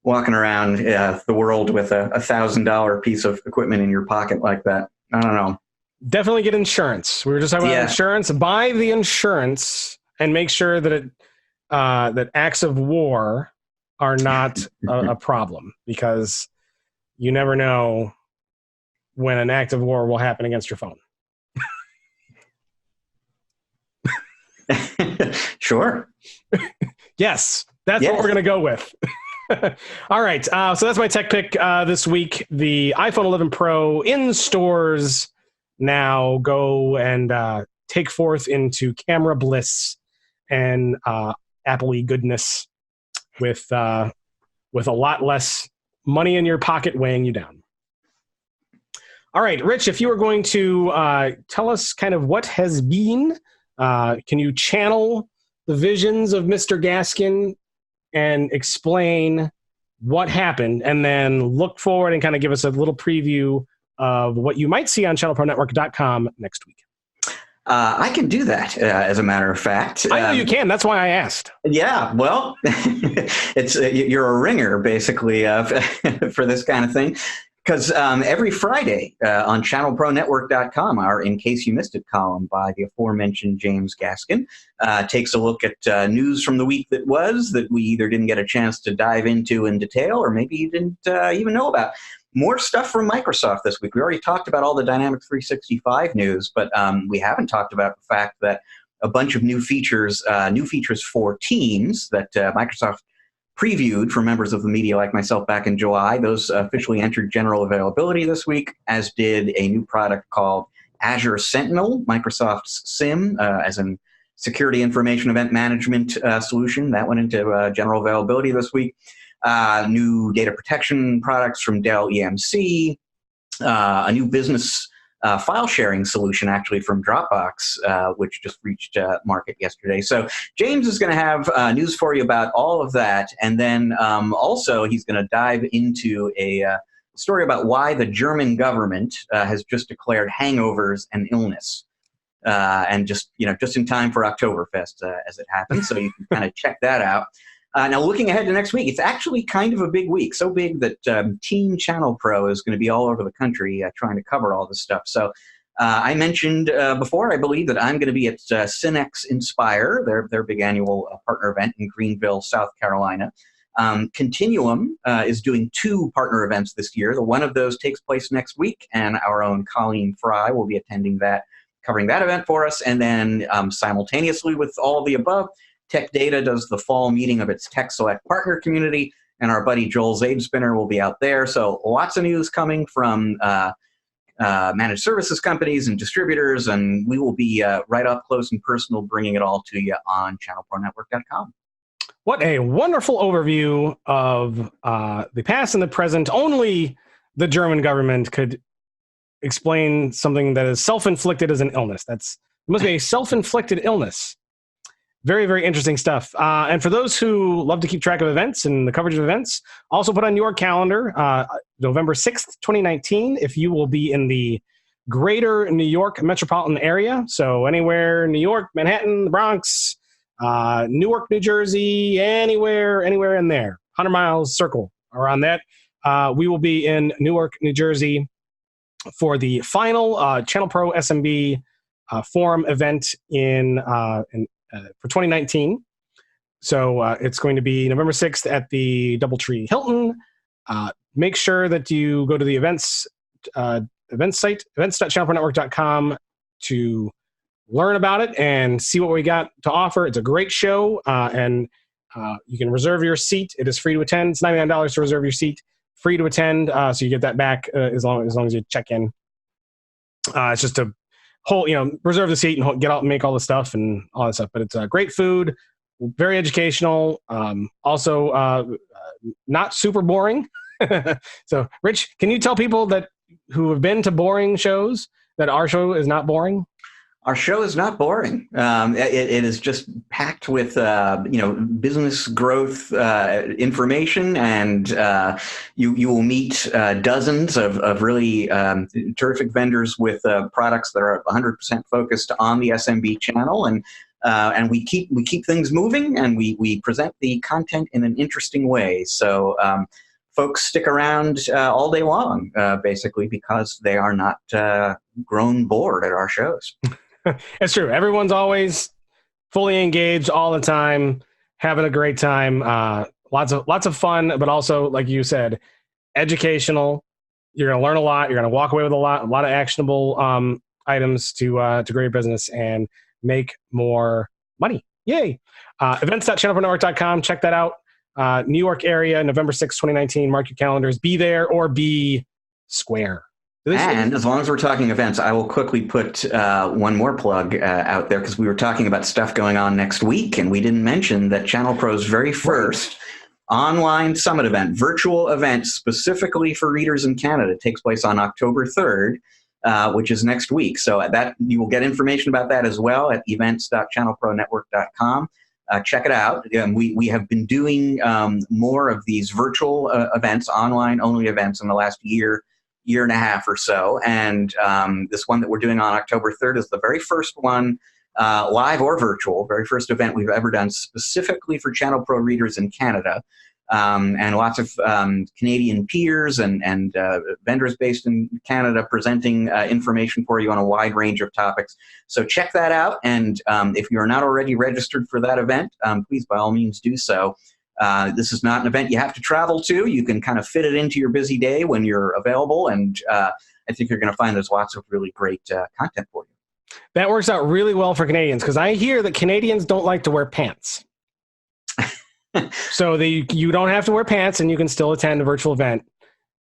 walking around the world with a $1,000 piece of equipment in your pocket like that, I don't know. Definitely get insurance. We were just talking about insurance. Buy the insurance and make sure that that acts of war are not a problem, because you never know when an act of war will happen against your phone. Sure. Yes, that's what we're going to go with. All right. So that's my tech pick this week. The iPhone 11 Pro in stores now. Go and take forth into camera bliss and Apple-y goodness with a lot less money in your pocket weighing you down. All right, Rich, if you were going to tell us kind of what has been, can you channel the visions of Mr. Gaskin and explain what happened, and then look forward and kind of give us a little preview of what you might see on ChannelProNetwork.com next week? I can do that, as a matter of fact. I know you can. That's why I asked. Yeah, well, you're a ringer, basically, for this kind of thing. Because every Friday on ChannelProNetwork.com, our In Case You Missed It column by the aforementioned James Gaskin takes a look at news from the week that was that we either didn't get a chance to dive into in detail or maybe you didn't even know about. More stuff from Microsoft this week. We already talked about all the Dynamics 365 news, but we haven't talked about the fact that a bunch of new features for Teams that Microsoft previewed for members of the media like myself back in July. Those officially entered general availability this week, as did a new product called Azure Sentinel, Microsoft's SIM, as in Security Information Event Management solution. That went into general availability this week. New data protection products from Dell EMC, a new business file sharing solution actually from Dropbox, which just reached market yesterday. So James is going to have news for you about all of that. And then also he's going to dive into a story about why the German government has just declared hangovers an illness. And just in time for Oktoberfest as it happens. So you can kind of check that out. Now, looking ahead to next week, it's actually kind of a big week, so big that Team ChannelPro is going to be all over the country trying to cover all this stuff. So I mentioned before, I believe, that I'm going to be at Synex Inspire, their big annual partner event in Greenville, South Carolina. Continuum is doing 2 partner events this year. One of those takes place next week, and our own Colleen Fry will be attending that, covering that event for us. And then simultaneously with all of the above, Tech Data does the fall meeting of its Tech Select partner community, and our buddy Joel Zabespinner will be out there. So lots of news coming from managed services companies and distributors, and we will be right up close and personal bringing it all to you on ChannelProNetwork.com. What a wonderful overview of the past and the present. Only the German government could explain something that is self-inflicted as an illness. It must be a self-inflicted illness. Very, very interesting stuff. And for those who love to keep track of events and the coverage of events, also put on your calendar, November 6th, 2019, if you will be in the greater New York metropolitan area. So anywhere, New York, Manhattan, the Bronx, Newark, New Jersey, anywhere in there, 100 miles circle around that. We will be in Newark, New Jersey for the final ChannelPro SMB forum event for 2019. So it's going to be November 6th at the Doubletree Hilton. Make sure that you go to the events site, events.channelpronetwork.com, to learn about it and see what we got to offer. It's a great show, and you can reserve your seat. It is free to attend. It's $99 to reserve your seat, free to attend, so you get that back as long as you check in. It's just a whole, reserve the seat and get out and make all the stuff and all that stuff. But it's great food, very educational, also not super boring. So, Rich, can you tell people who have been to boring shows that our show is not boring? Our show is not boring. It is just packed with business growth information, and you will meet dozens of really terrific vendors with products that are 100% focused on the SMB channel, and we keep things moving, and we present the content in an interesting way. So folks stick around all day long, basically, because they are not grown bored at our shows. It's true. Everyone's always fully engaged all the time, having a great time. Lots of fun, but also, like you said, educational. You're going to learn a lot. You're going to walk away with a lot of actionable items to grow your business and make more money. Yay! Events.channelpreneur.com. Check that out. New York area, November 6, 2019. Mark your calendars. Be there or be square. And as long as we're talking events, I will quickly put one more plug out there, because we were talking about stuff going on next week, and we didn't mention that ChannelPro's very first online summit event, virtual event specifically for readers in Canada, takes place on October 3rd, which is next week. So that you will get information about that as well at events.channelpronetwork.com. Check it out. We have been doing more of these virtual events, online-only events in the last year year and a half or so. And this one that we're doing on October 3rd is the very first one, live or virtual, very first event we've ever done specifically for ChannelPro readers in Canada. And lots of Canadian peers and vendors based in Canada presenting information for you on a wide range of topics. So check that out. And if you're not already registered for that event, please, by all means, do so. This is not an event you have to travel to. You can kind of fit it into your busy day when you're available. And I think you're going to find there's lots of really great content for you. That works out really well for Canadians, because I hear that Canadians don't like to wear pants. So you don't have to wear pants, and you can still attend a virtual event,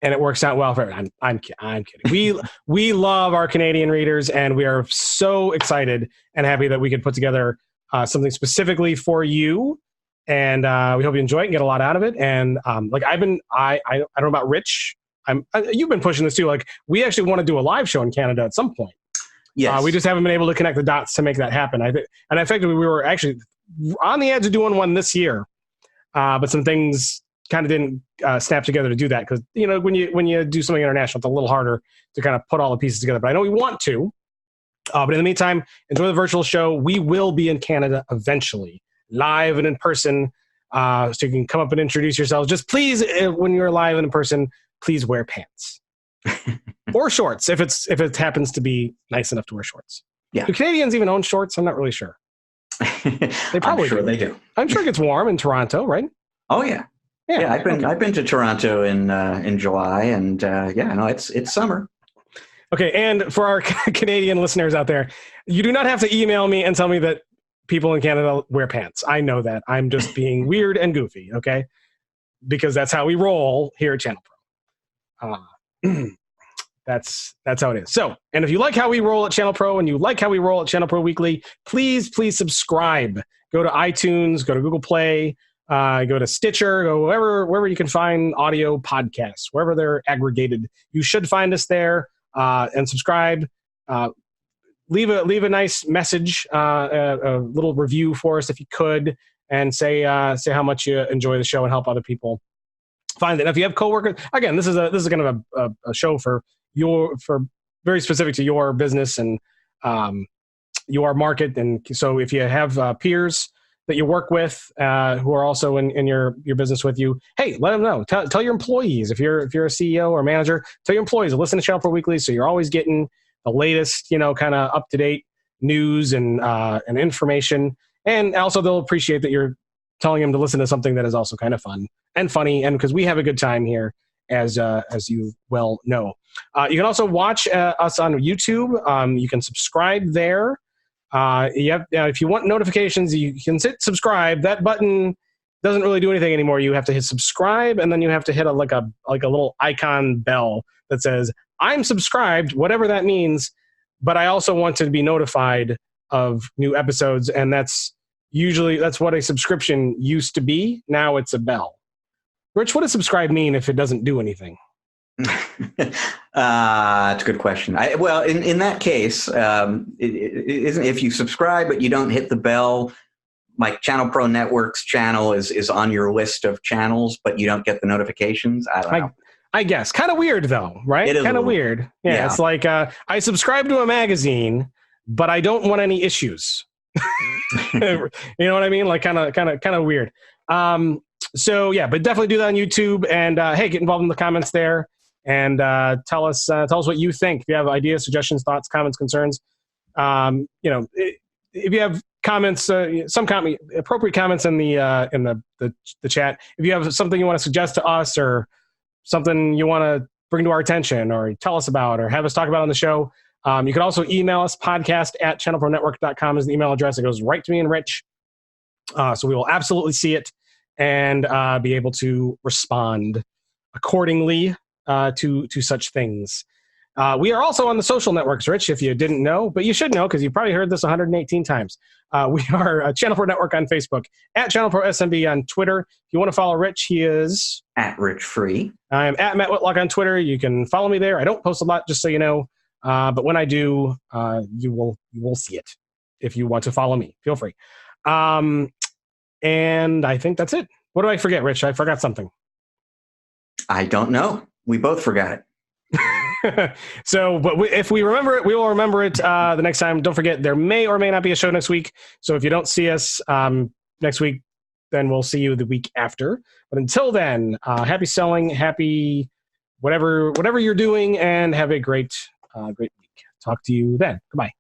and it works out well for everyone. I'm kidding. We love our Canadian readers, and we are so excited and happy that we could put together something specifically for you. And we hope you enjoy it and get a lot out of it. And like I don't know about Rich. You've been pushing this too. Like, we actually want to do a live show in Canada at some point. Yes. We just haven't been able to connect the dots to make that happen. And effectively, we were actually on the edge of doing one this year. But some things kind of didn't snap together to do that, because when you do something international, it's a little harder to kind of put all the pieces together. But I know we want to. But in the meantime, enjoy the virtual show. We will be in Canada eventually, live and in person. So you can come up and introduce yourselves. Just please, when you're live and in person, please wear pants or shorts if it happens to be nice enough to wear shorts. Yeah. Do Canadians even own shorts? I'm not really sure. They probably I'm sure they do. I'm sure it gets warm in Toronto, right? Oh yeah. Yeah, I've been to Toronto in July, and it's summer. Okay, and for our Canadian listeners out there, you do not have to email me and tell me that people in Canada wear pants. I know that. I'm just being weird and goofy, okay? Because that's how we roll here at ChannelPro. That's how it is. So, and if you like how we roll at ChannelPro and you like how we roll at ChannelPro Weekly, please subscribe. Go to iTunes, go to Google Play, go to Stitcher, go wherever you can find audio podcasts, wherever they're aggregated. You should find us there, and subscribe. Leave a nice message, a little review for us if you could, and say how much you enjoy the show and help other people find it. And if you have coworkers, again, this is kind of a show for very specific to your business and your market. And so if you have peers that you work with who are also in your business with you, hey, let them know. Tell your employees, if you're a CEO or manager, tell your employees to listen to ChannelPro Weekly, so you're always getting the latest, kind of up-to-date news and information. And also they'll appreciate that you're telling them to listen to something that is also kind of fun and funny, and because we have a good time here, as you well know. You can also watch us on YouTube. You can subscribe there. If you want notifications, you can hit subscribe. That button doesn't really do anything anymore. You have to hit subscribe, and then you have to hit a little icon bell that says, I'm subscribed, whatever that means, but I also want to be notified of new episodes, and that's what a subscription used to be. Now it's a bell. Rich, what does subscribe mean if it doesn't do anything? It's a good question. In that case, if you subscribe but you don't hit the bell, like ChannelPro Network's channel is on your list of channels, but you don't get the notifications. I don't know. I guess. Kind of weird, though, right? It is kind of weird. Yeah, it's like I subscribe to a magazine, but I don't want any issues. You know what I mean? Like kind of weird. So yeah, but definitely do that on YouTube, and hey, get involved in the comments there, and tell us what you think. If you have ideas, suggestions, thoughts, comments, concerns, if you have comments, appropriate comments in the chat. If you have something you want to suggest to us, or something you want to bring to our attention, or tell us about, or have us talk about on the show, you can also email us. podcast@channelpronetwork.com is the email address. It goes right to me and Rich. So we will absolutely see it and be able to respond accordingly to such things. We are also on the social networks, Rich, if you didn't know, but you should know because you've probably heard this 118 times. We are Channel Pro Network on Facebook, @ChannelPro SMB on Twitter. If you want to follow Rich, he is @RichFree. I'm @Matt Whitlock on Twitter. You can follow me there. I don't post a lot, just so you know, but when I do, you will see it. If you want to follow me, feel free. And I think that's it. What did I forget, Rich? I forgot something. I don't know. We both forgot it. So, but if we remember it, we will remember it the next time. Don't forget, there may or may not be a show next week. So if you don't see us next week, then we'll see you the week after. But until then, happy selling, happy whatever you're doing, and have a great week. Talk to you then. Goodbye.